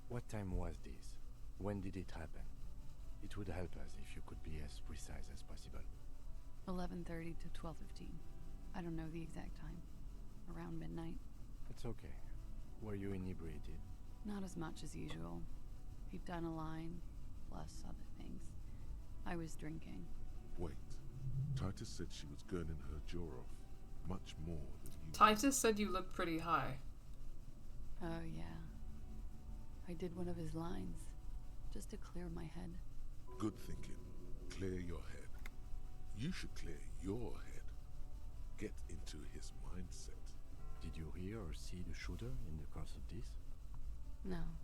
What time was this? When did it happen? It would help us if you could be as precise as possible. 11:30 to 12:15. I don't know the exact time. Around midnight. It's okay. Were you inebriated? Not as much as usual. He'd done a line, plus other things. I was drinking. Wait. Titus said she was gurning her jaw off. Much more than you. Titus said you looked pretty high. Oh, yeah. I did one of his lines, just to clear my head. Good thinking. Clear your head. You should clear your head. Get into his mindset. Did you hear or see the shooter in the course of this? No.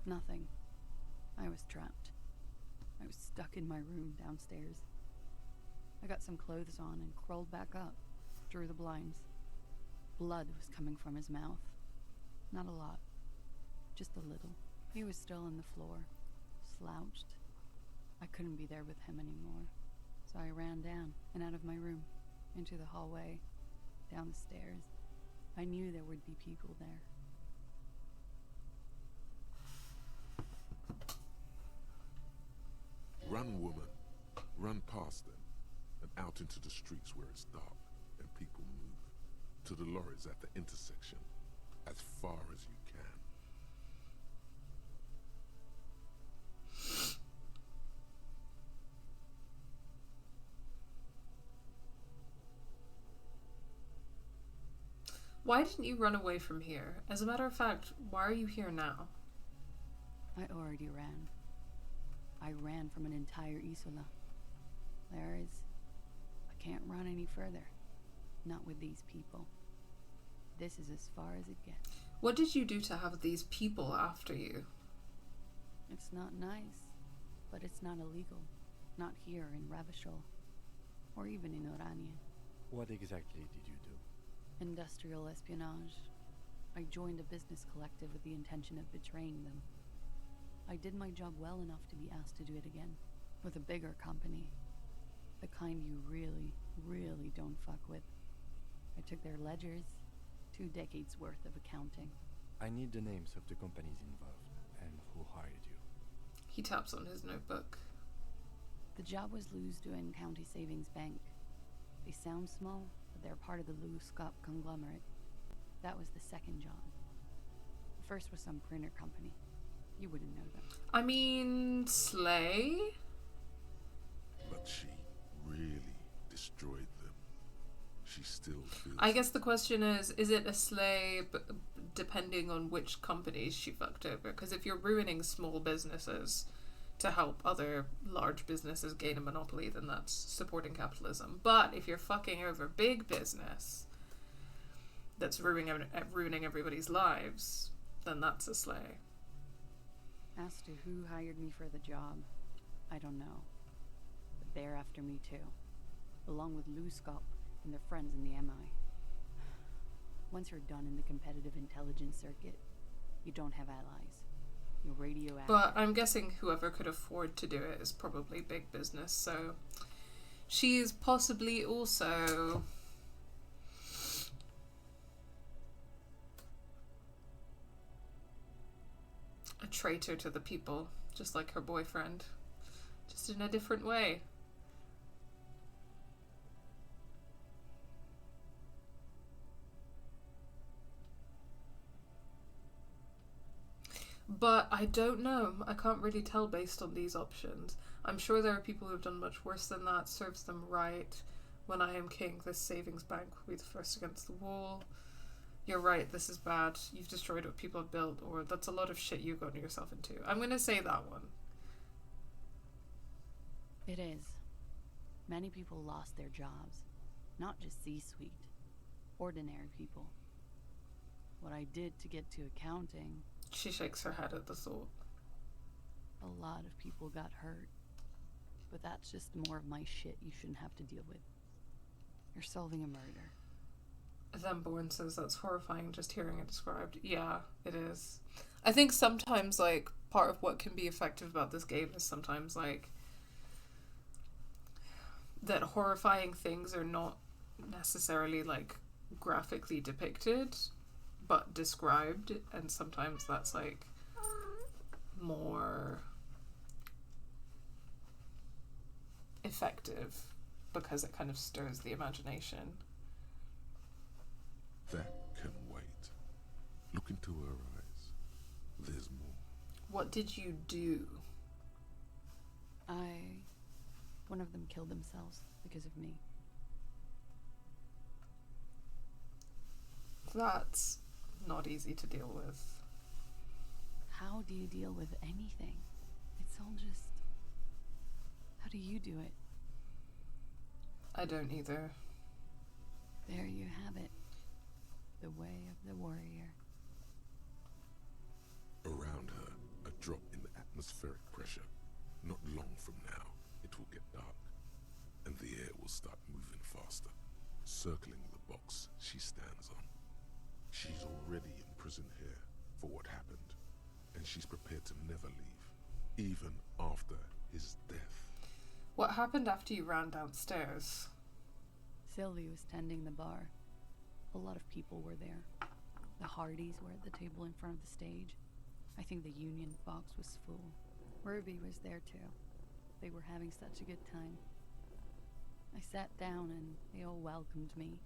Nothing. I was trapped. I was stuck in my room downstairs. I got some clothes on and crawled back up, drew the blinds. Blood was coming from his mouth. Not a lot. Just a little. He was still on the floor, slouched. I couldn't be there with him anymore. So I ran down and out of my room, into the hallway, down the stairs. I knew there would be people there. Run, woman. Run past them and out into the streets where it's dark and people move. To the lorries at the intersection, as far as you can. Why didn't you run away from here? As a matter of fact, why are you here now? I already ran. I ran from an entire Isola. There is... I can't run any further. Not with these people. this is as far as it gets. What did you do to have these people after you? It's not nice, but it's not illegal. Not here in Revachol, or even in Orania. What exactly did you do? Industrial espionage. I joined a business collective with the intention of betraying them. I did my job well enough to be asked to do it again, with a bigger company. The kind you really, really don't fuck with. I took their ledgers, 2 decades worth of accounting. I need the names of the companies involved, and who hired you. He taps on his notebook. The job was Elysium County Savings Bank. They sound small, but they're part of the Luscop conglomerate. That was the second job. The first was some printer company. You wouldn't know them. I mean, Slay? But she really destroyed them. She still feels... I guess the question is it a Slay depending on which companies she fucked over? Because if you're ruining small businesses to help other large businesses gain a monopoly, then that's supporting capitalism. But if you're fucking over big business that's ruining everybody's lives, then that's a Slay. As to who hired me for the job, I don't know. But they're after me too, along with Luscop and their friends in the MI. Once you're done in the competitive intelligence circuit, you don't have allies. You're radioactive. But I'm guessing whoever could afford to do it is probably big business, so she's possibly also a traitor to the people, just like her boyfriend, just in a different way. But I don't know. I can't really tell based on these options. I'm sure there are people who have done much worse than that. Serves them right. When I am king, this savings bank will be the first against the wall. You're right, this is bad. You've destroyed what people have built, or that's a lot of shit you've gotten yourself into. I'm going to say that one. It is. Many people lost their jobs. Not just C-suite. Ordinary people. What I did to get to accounting... She shakes her head at the thought. A lot of people got hurt. But that's just more of my shit you shouldn't have to deal with. You're solving a murder. Then Bourne says that's horrifying just hearing it described. Yeah, it is. I think sometimes, like, part of what can be effective about this game is sometimes, like, that horrifying things are not necessarily, like, graphically depicted, but described, and sometimes that's, like, more effective because it kind of stirs the imagination. That can wait. Look into her eyes. There's more. What did you do? One of them killed themselves because of me. That's not easy to deal with. How do you deal with anything? It's all just... How do you do it? I don't either. There you have it. The way of the warrior. Around her, a drop in the atmospheric pressure. Not long from now, it will get dark, and the air will start moving faster, circling the box she stands on. She's already imprisoned here for what happened, and she's prepared to never leave, even after his death. What happened after you ran downstairs? Sylvie was tending the bar. A lot of people were there. The Hardys were at the table in front of the stage. I think the Union box was full. Ruby was there too. They were having such a good time. I sat down and they all welcomed me.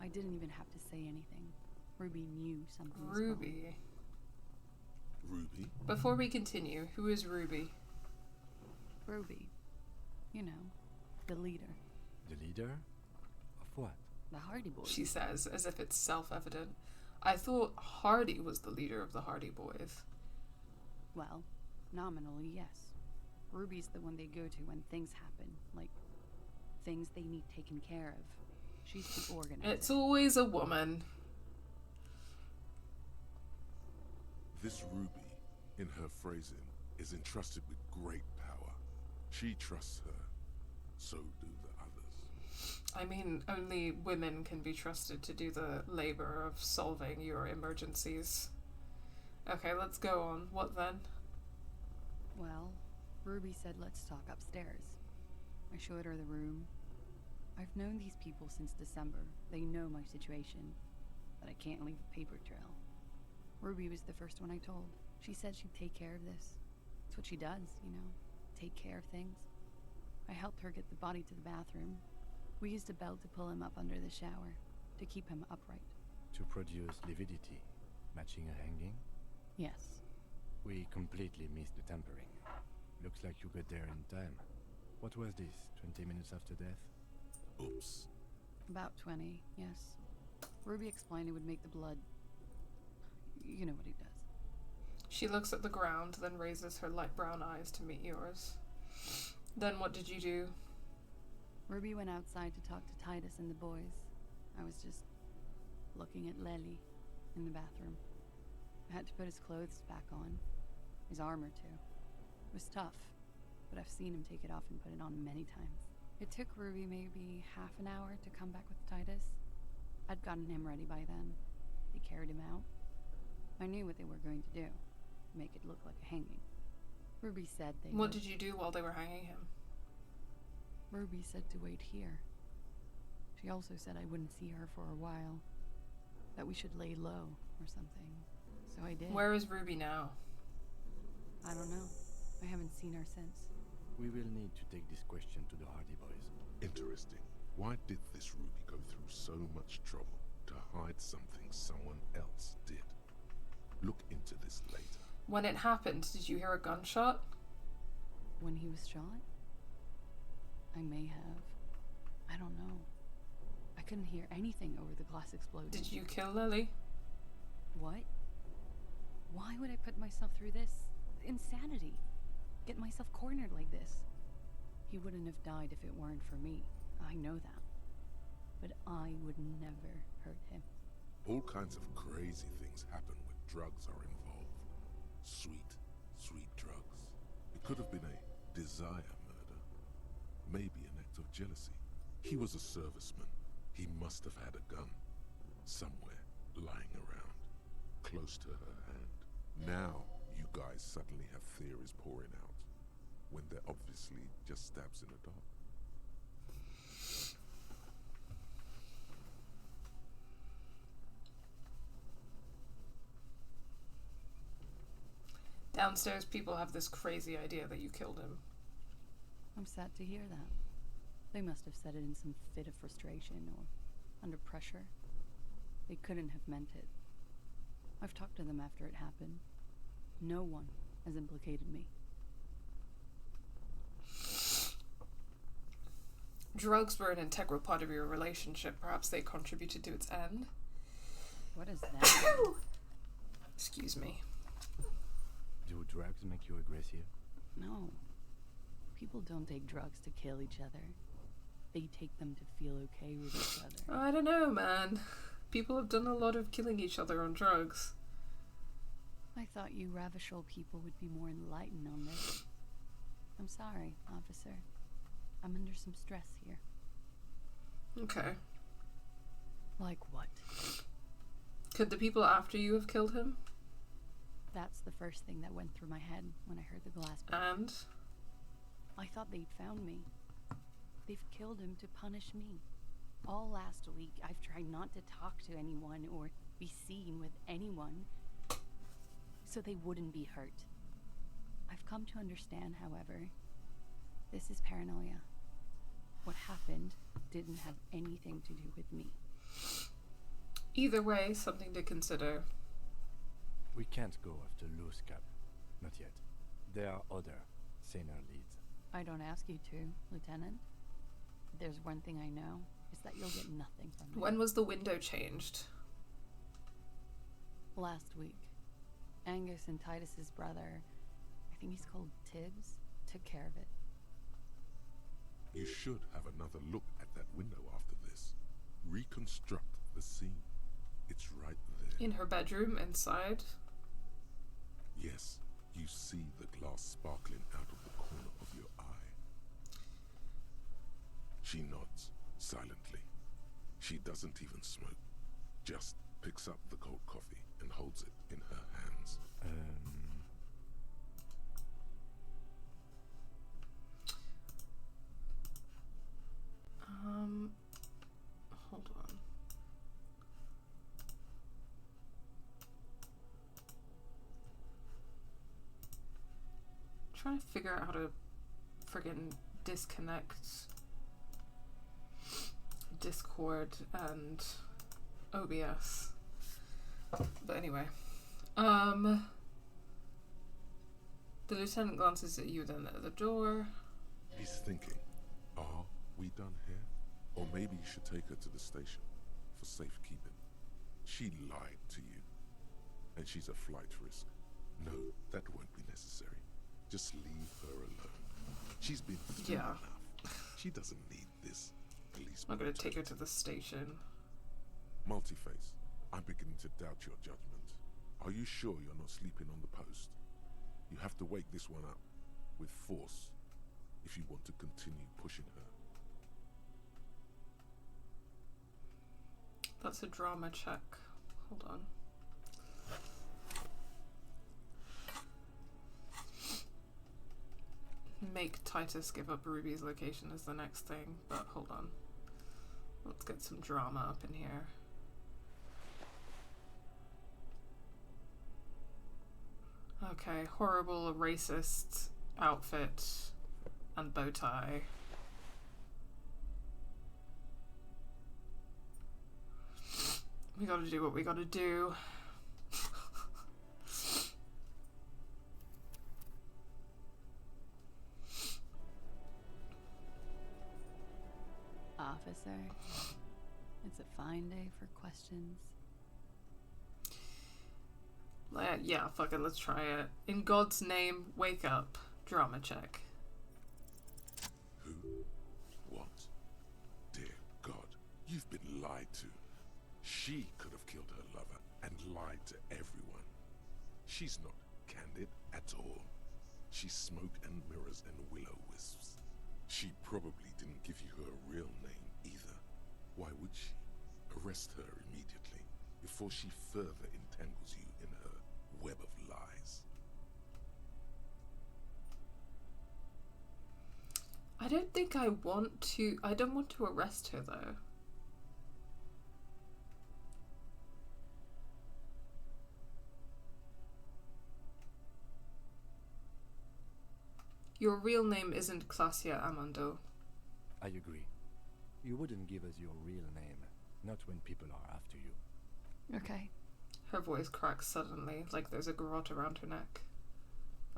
I didn't even have to say anything. Ruby knew something was wrong. Ruby. Ruby? Before we continue, who is Ruby? Ruby. You know, the leader. The leader? Of what? The Hardy Boys. She says, as if it's self-evident. I thought Hardy was the leader of the Hardy Boys. Well, nominally, yes. Ruby's the one they go to when things happen, like things they need taken care of. She's the organizer. It's always a woman. This Ruby, in her phrasing, is entrusted with great power. She trusts her. So do the others. I mean, only women can be trusted to do the labor of solving your emergencies. Okay, let's go on. What then? Well, Ruby said let's talk upstairs. I showed her the room. I've known these people since December. They know my situation, but I can't leave a paper trail. Ruby was the first one I told. She said she'd take care of this. It's what she does, you know, take care of things. I helped her get the body to the bathroom. We used a belt to pull him up under the shower, to keep him upright. To produce lividity, matching a hanging? Yes. We completely missed the tampering. Looks like you got there in time. What was this, 20 minutes after death? Oops. About 20, yes. Ruby explained it would make the blood... You know what he does. She looks at the ground, then raises her light brown eyes to meet yours. Then what did you do? Ruby went outside to talk to Titus and the boys. I was just looking at Lely in the bathroom. I had to put his clothes back on. His armor, too. It was tough, but I've seen him take it off and put it on many times. It took Ruby maybe half an hour to come back with Titus. I'd gotten him ready by then. They carried him out. I knew what they were going to do. Make it look like a hanging. Ruby said they What did you do while they were hanging him? Ruby said to wait here. She also said I wouldn't see her for a while. That we should lay low or something. So I did. Where is Ruby now? I don't know. I haven't seen her since. We will need to take this question to the Hardy Boys. Interesting. Why did this Ruby go through so much trouble to hide something someone else did? Look into this later. When it happened, did you hear a gunshot? When he was shot? I may have. I don't know. I couldn't hear anything over the glass exploding. Did you kill Lily? What? Why would I put myself through this? Insanity. Get myself cornered like this. He wouldn't have died if it weren't for me. I know that. But I would never hurt him. All kinds of crazy things happen when drugs are involved. Sweet, sweet drugs. It could have been a desire murder. Maybe an act of jealousy. He was a serviceman. He must have had a gun. Somewhere, lying around. Close to her hand. Now, you guys suddenly have theories pouring out. When they're obviously just stabs in the dark. Downstairs, people have this crazy idea that you killed him. I'm sad to hear that. They must have said it in some fit of frustration or under pressure. They couldn't have meant it. I've talked to them after it happened. No one has implicated me. Drugs were an integral part of your relationship. Perhaps they contributed to its end. What is that? Excuse me. Do drugs make you aggressive? No. People don't take drugs to kill each other. They take them to feel okay with each other. I don't know, man. People have done a lot of killing each other on drugs. I thought you Revachol people would be more enlightened on this. I'm sorry, officer. I'm under some stress here. Okay. Like what? Could the people after you have killed him? That's the first thing that went through my head when I heard the glass break. And? I thought they'd found me. They've killed him to punish me. All last week, I've tried not to talk to anyone or be seen with anyone so they wouldn't be hurt. I've come to understand, however, this is paranoia. What happened didn't have anything to do with me. Either way, something to consider. We can't go after loose cap. Not yet. There are other, saner leads. I don't ask you to, Lieutenant. There's one thing I know, is that you'll get nothing from me. When was the window changed? Last week. Angus and Titus's brother, I think he's called Tibbs, took care of it. You should have another look at that window after this. Reconstruct the scene. It's right there. In her bedroom, inside? Yes, you see the glass sparkling out of the corner of your eye. She nods, silently. She doesn't even smoke. Just picks up the cold coffee and holds it in her hands. Hold on. Trying to figure out how to friggin' disconnect Discord and OBS. But anyway. The lieutenant glances at you, then at the door. He's thinking, are we done here? Or maybe you should take her to the station for safekeeping. She lied to you, and she's a flight risk. No, that won't be necessary. Just leave her alone. She's been through enough. She doesn't need this police. I'm gonna take her to the station. Multi-face, I'm beginning to doubt your judgment. Are you sure you're not sleeping on the post? You have to wake this one up with force if you want to continue pushing her. That's a drama check. Hold on. Make Titus give up Ruby's location is the next thing, but hold on. Let's get some drama up in here. Okay, horrible racist outfit and bow tie. We gotta do what we gotta do. Officer, it's a fine day for questions. Yeah, fuck it, let's try it. In God's name, wake up. Drama check. Who? What? Dear God, you've been lied to. She could have killed her lover and lied to everyone. She's not candid at all. She's smoke and mirrors and will-o-wisps. She probably didn't give you her real name either. Why would she? Arrest her immediately before she further entangles you in her web of lies. I don't think I don't want to arrest her though. Your real name isn't Clasia Amando. I agree. You wouldn't give us your real name, not when people are after you. Okay. Her voice cracks suddenly, like there's a garrote around her neck.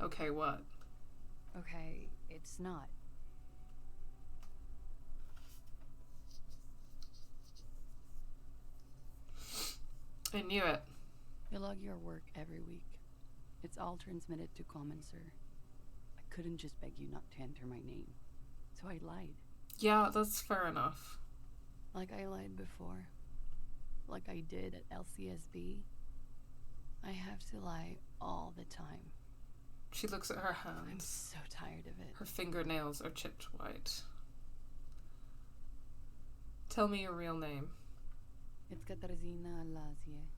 Okay, what? Okay, it's not. I knew it. You log your work every week. It's all transmitted to Common, sir. I couldn't just beg you not to enter my name. So I lied. Yeah, that's fair enough. Like I lied before. Like I did at LCSB. I have to lie all the time. She looks at her hands. I'm so tired of it. Her fingernails are chipped white. Tell me your real name. It's Katarzyna Alazie.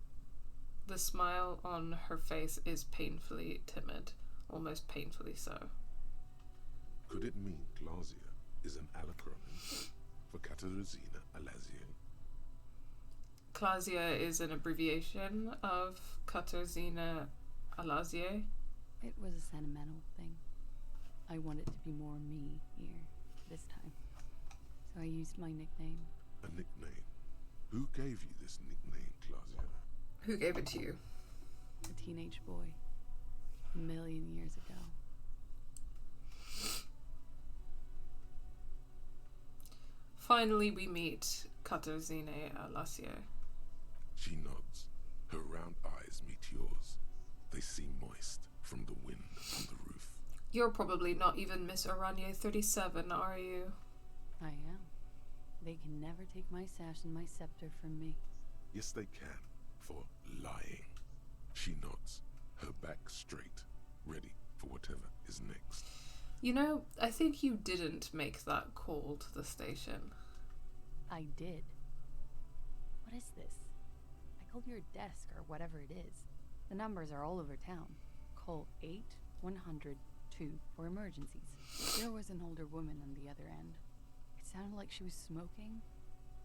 The smile on her face is painfully timid, almost painfully so. Could it mean Clausia is an acronym for Katarzyna Alazie? Clausia is an abbreviation of Katarzyna Alazie. It was a sentimental thing. I wanted to be more me here, this time. So I used my nickname. A nickname? Who gave you this nickname, Clausia? Who gave it to you? A teenage boy. 1,000,000 years ago. Finally, we meet Katarzyna Alazie. She nods. Her round eyes meet yours. They seem moist from the wind on the roof. You're probably not even Miss Aranye 37, are you? I am. They can never take my sash and my scepter from me. Yes, they can, for lying. She nods. her back straight, ready for whatever is next. You know, I think you didn't make that call to the station. I did. What is this? I called your desk or whatever it is. The numbers are all over town. Call 8-100-2 for emergencies. There was an older woman on the other end. It sounded like she was smoking.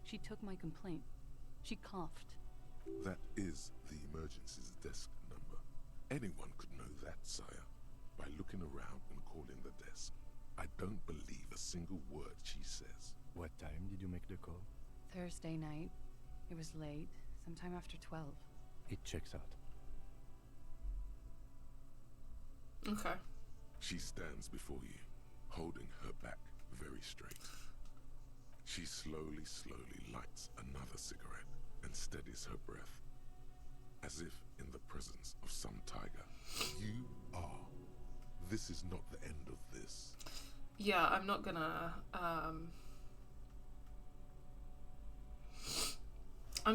She took my complaint. She coughed. That is the emergencies desk number. Anyone could know that, sire, by looking around and calling the desk. I don't believe a single word she says. What time did you make the call? Thursday night. It was late, sometime after 12. It checks out. Okay. She stands before you, holding her back very straight. She slowly lights another cigarette and steadies her breath, as if in the presence of some tiger. You are. This is not the end of this. Yeah, I'm not gonna, I'm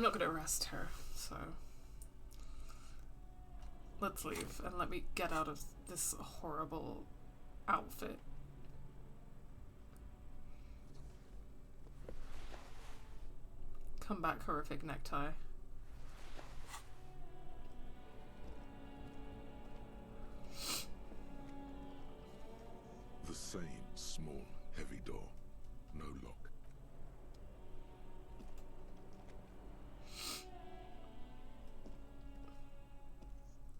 not gonna arrest her, so let's leave and let me get out of this horrible outfit. Come back, horrific necktie. The same small, heavy door. No lock.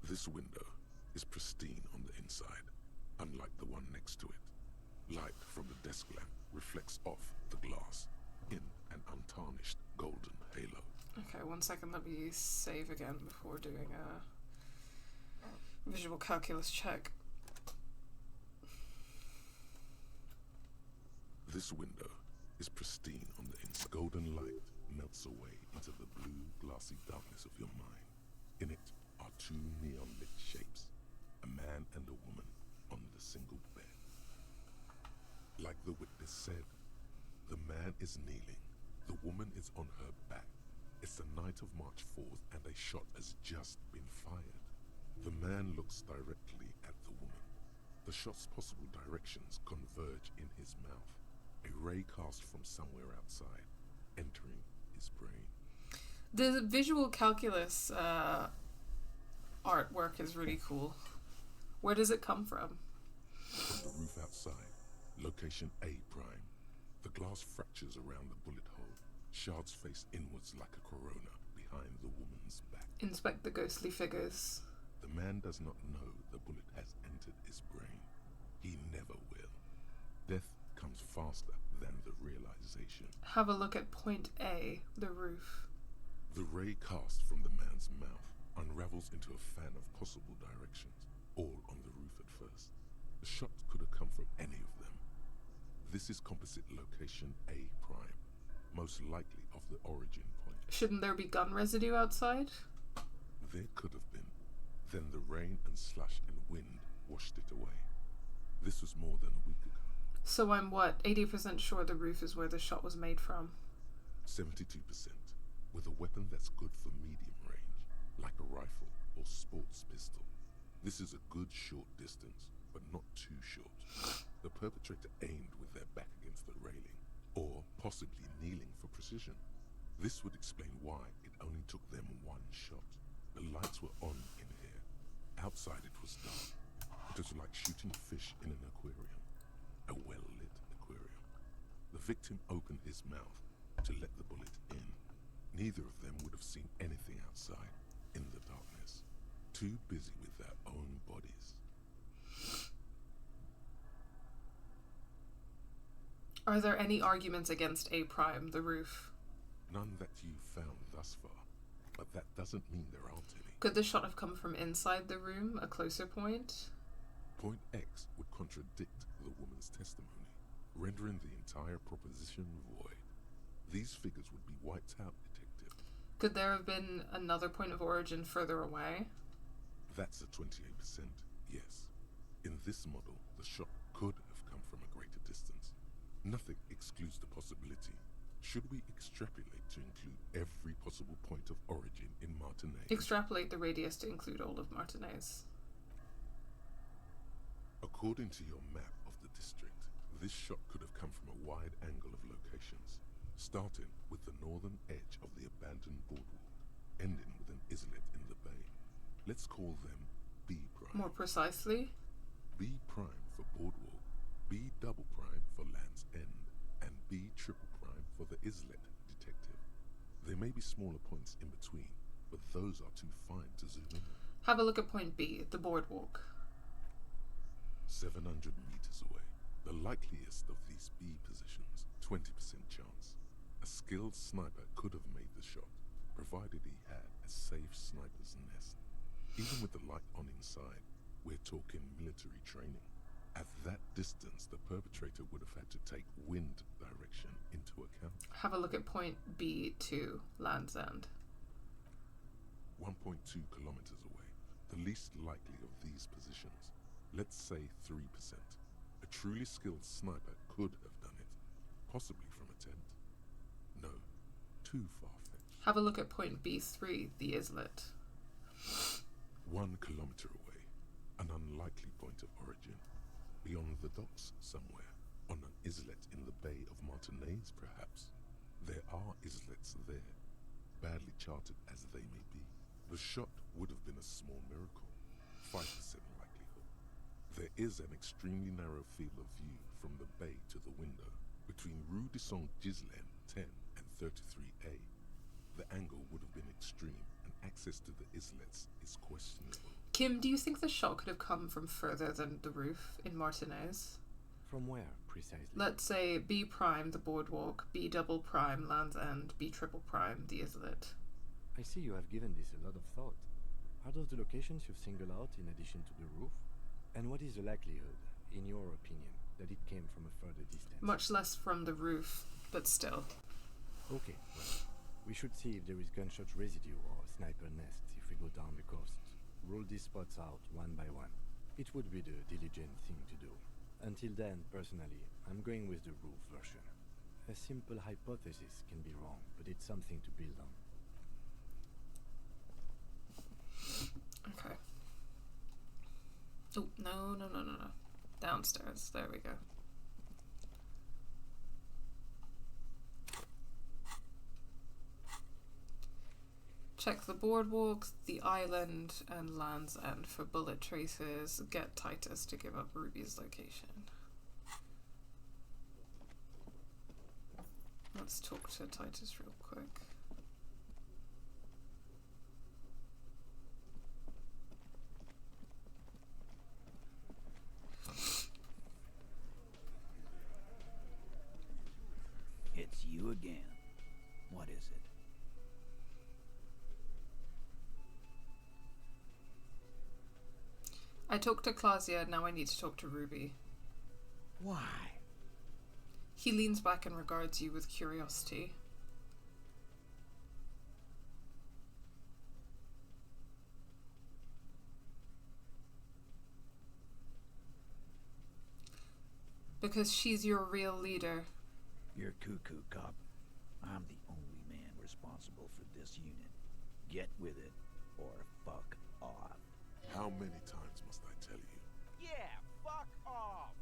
This window is pristine on the inside, unlike the one next to it. Light from the desk lamp reflects off the glass in an untarnished golden halo. Okay, 1 second, let me save again before doing a visual calculus check. This window is pristine on the inside. Golden light melts away into the blue, glassy darkness of your mind. In it are two neon-lit shapes, a man and a woman on the single bed. Like the witness said, the man is kneeling, the woman is on her back. It's the night of March 4th and a shot has just been fired. The man looks directly at the woman. The shot's possible directions converge in his mouth. A ray cast from somewhere outside, entering his brain. The visual calculus artwork is really cool. Where does it come from? From the roof outside, location A prime. The glass fractures around the bullet hole. Shards face inwards like a corona behind the woman's back. Inspect the ghostly figures. The man does not know the bullet has entered his brain. He never will. Death comes faster than the realization. Have a look at point A, the roof. The ray cast from the man's mouth unravels into a fan of possible directions, all on the roof at first. The shot could have come from any of them. This is composite location A prime, most likely of the origin point. Shouldn't there be gun residue outside? There could have been. Then the rain and slush and wind washed it away. This was more than a week ago. So I'm what, 80% sure the roof is where the shot was made from? 72%, with a weapon that's good for medium range, like a rifle or sports pistol. This is a good short distance, but not too short. The perpetrator aimed with their back against the railing, or possibly kneeling for precision. This would explain why it only took them one shot. The lights were on in here. Outside it was dark. It was like shooting fish in an aquarium. A well-lit aquarium. The victim opened his mouth to let the bullet in. Neither of them would have seen anything outside in the darkness. Too busy with their own bodies. Are there any arguments against A prime, the roof? None that you've found thus far, but that doesn't mean there aren't any. Could the shot have come from inside the room, a closer point? Point X would contradict the woman's testimony, rendering the entire proposition void. These figures would be wiped out, Detective. Could there have been another point of origin further away? That's a 28%, yes. In this model, the shot could have come from a greater distance. Nothing excludes the possibility. Should we extrapolate to include every possible point of origin in Martinez? Extrapolate the radius to include all of Martinez. According to your map of the district, this shot could have come from a wide angle of locations, starting with the northern edge of the abandoned boardwalk, ending with an islet in the bay. Let's call them B prime. More precisely? B prime for boardwalk, B double prime for Land's End, and B triple prime for the islet, detective. There may be smaller points in between, but those are too fine to zoom in on. Have a look at point B, the boardwalk. 700 meters away. The likeliest of these B positions, 20% chance. A skilled sniper could have made the shot, provided he had a safe sniper's nest. Even with the light on inside, we're talking military training. At that distance, the perpetrator would have had to take wind direction into account. Have a look at point B2, Land's End. 1.2 kilometers away. The least likely of these positions. Let's say 3%. A truly skilled sniper could have done it. Possibly from a tent. No, too far-fetched. Have a look at point B3, the islet. 1 kilometer away. An unlikely point of origin. Beyond the docks somewhere. On an islet in the Bay of Martinez, perhaps. There are islets there. Badly charted as they may be. The shot would have been a small miracle. 5% likelihood. There is an extremely narrow field of view from the bay to the window, between Rue de Saint-Ghislain 10 and 33A. The angle would have been extreme, and access to the islets is questionable. Kim, do you think the shot could have come from further than the roof in Martinez? From where, precisely? Let's say B prime, the boardwalk, B double prime, Land's End, B triple prime, the islet. I see you have given this a lot of thought. Are those the locations you've singled out in addition to the roof? And what is the likelihood, in your opinion, that it came from a further distance? Much less from the roof, but still. Okay, well, we should see if there is gunshot residue or sniper nest if we go down the coast. Rule these spots out one by one. It would be the diligent thing to do. Until then, personally, I'm going with the roof version. A simple hypothesis can be wrong, but it's something to build on. Okay. Oh, no. Downstairs. There we go. Check the boardwalk, the island, and Land's End for bullet traces. Get Titus to give up Ruby's location. Let's talk to Titus real quick. It's you again. What is it? I talked to Claudia, now I need to talk to Ruby. Why? He leans back and regards you with curiosity. Because she's your real leader. You're cuckoo, cop. I'm the only man responsible for this unit. Get with it, or fuck off. How many times must I tell you? Yeah, fuck off!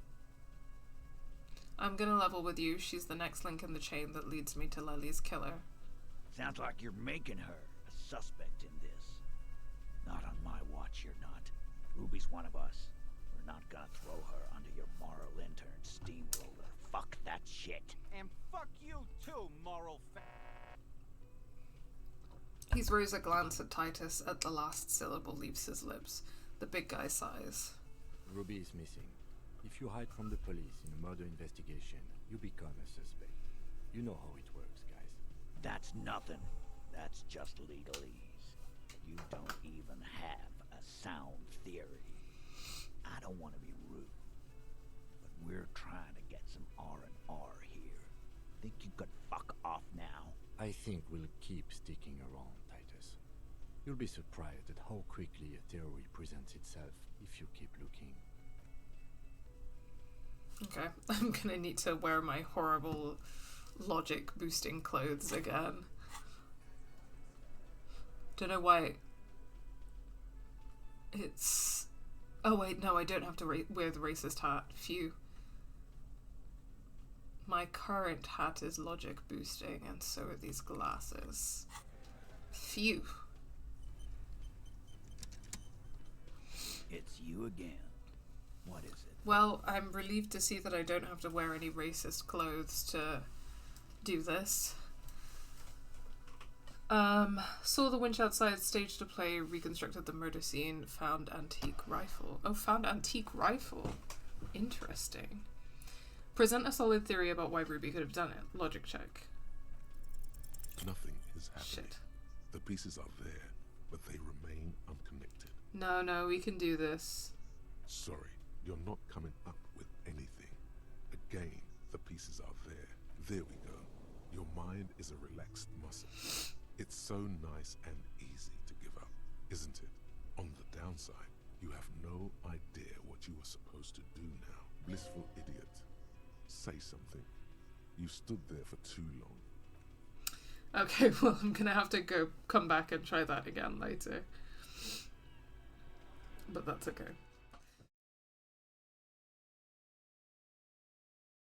I'm gonna level with you. She's the next link in the chain that leads me to Lely's killer. Sounds like you're making her a suspect in this. Not on my watch, you're not. Ruby's one of us. We're not gonna throw her under your moral intern steamroller. Fuck that shit. And fuck you too, moral He throws a glance at Titus at the last syllable leaves his lips. The big guy sighs. Ruby is missing. If you hide from the police in a murder investigation, you become a suspect. You know how it works, guys. That's nothing. That's just legalese. You don't even have a sound theory. I don't want to be rude, but we're trying to get some R&R here. Think you could fuck off now? I think we'll keep sticking around, Titus. You'll be surprised at how quickly a theory presents itself if you keep looking. Okay, I'm gonna need to wear my horrible logic boosting clothes again. Don't know why it's Oh wait, no, I don't have to wear the racist hat. Phew. My current hat is logic boosting, and so are these glasses. Phew. It's you again. What is it? Well, I'm relieved to see that I don't have to wear any racist clothes to do this. Saw the winch outside, staged a play, reconstructed the murder scene, found antique rifle. Oh, found antique rifle. Interesting. Present a solid theory about why Ruby could have done it. Logic check. Nothing is happening. Shit. The pieces are there, but they remain unconnected. No, we can do this. Sorry, you're not coming up with anything. Again, the pieces are there. There we go. Your mind is a relaxed muscle. It's so nice and easy to give up, isn't it? On the downside, you have no idea what you were supposed to do now. Blissful idiot. Say something. You stood there for too long. Okay, well, I'm gonna have to come back and try that again later. But that's okay.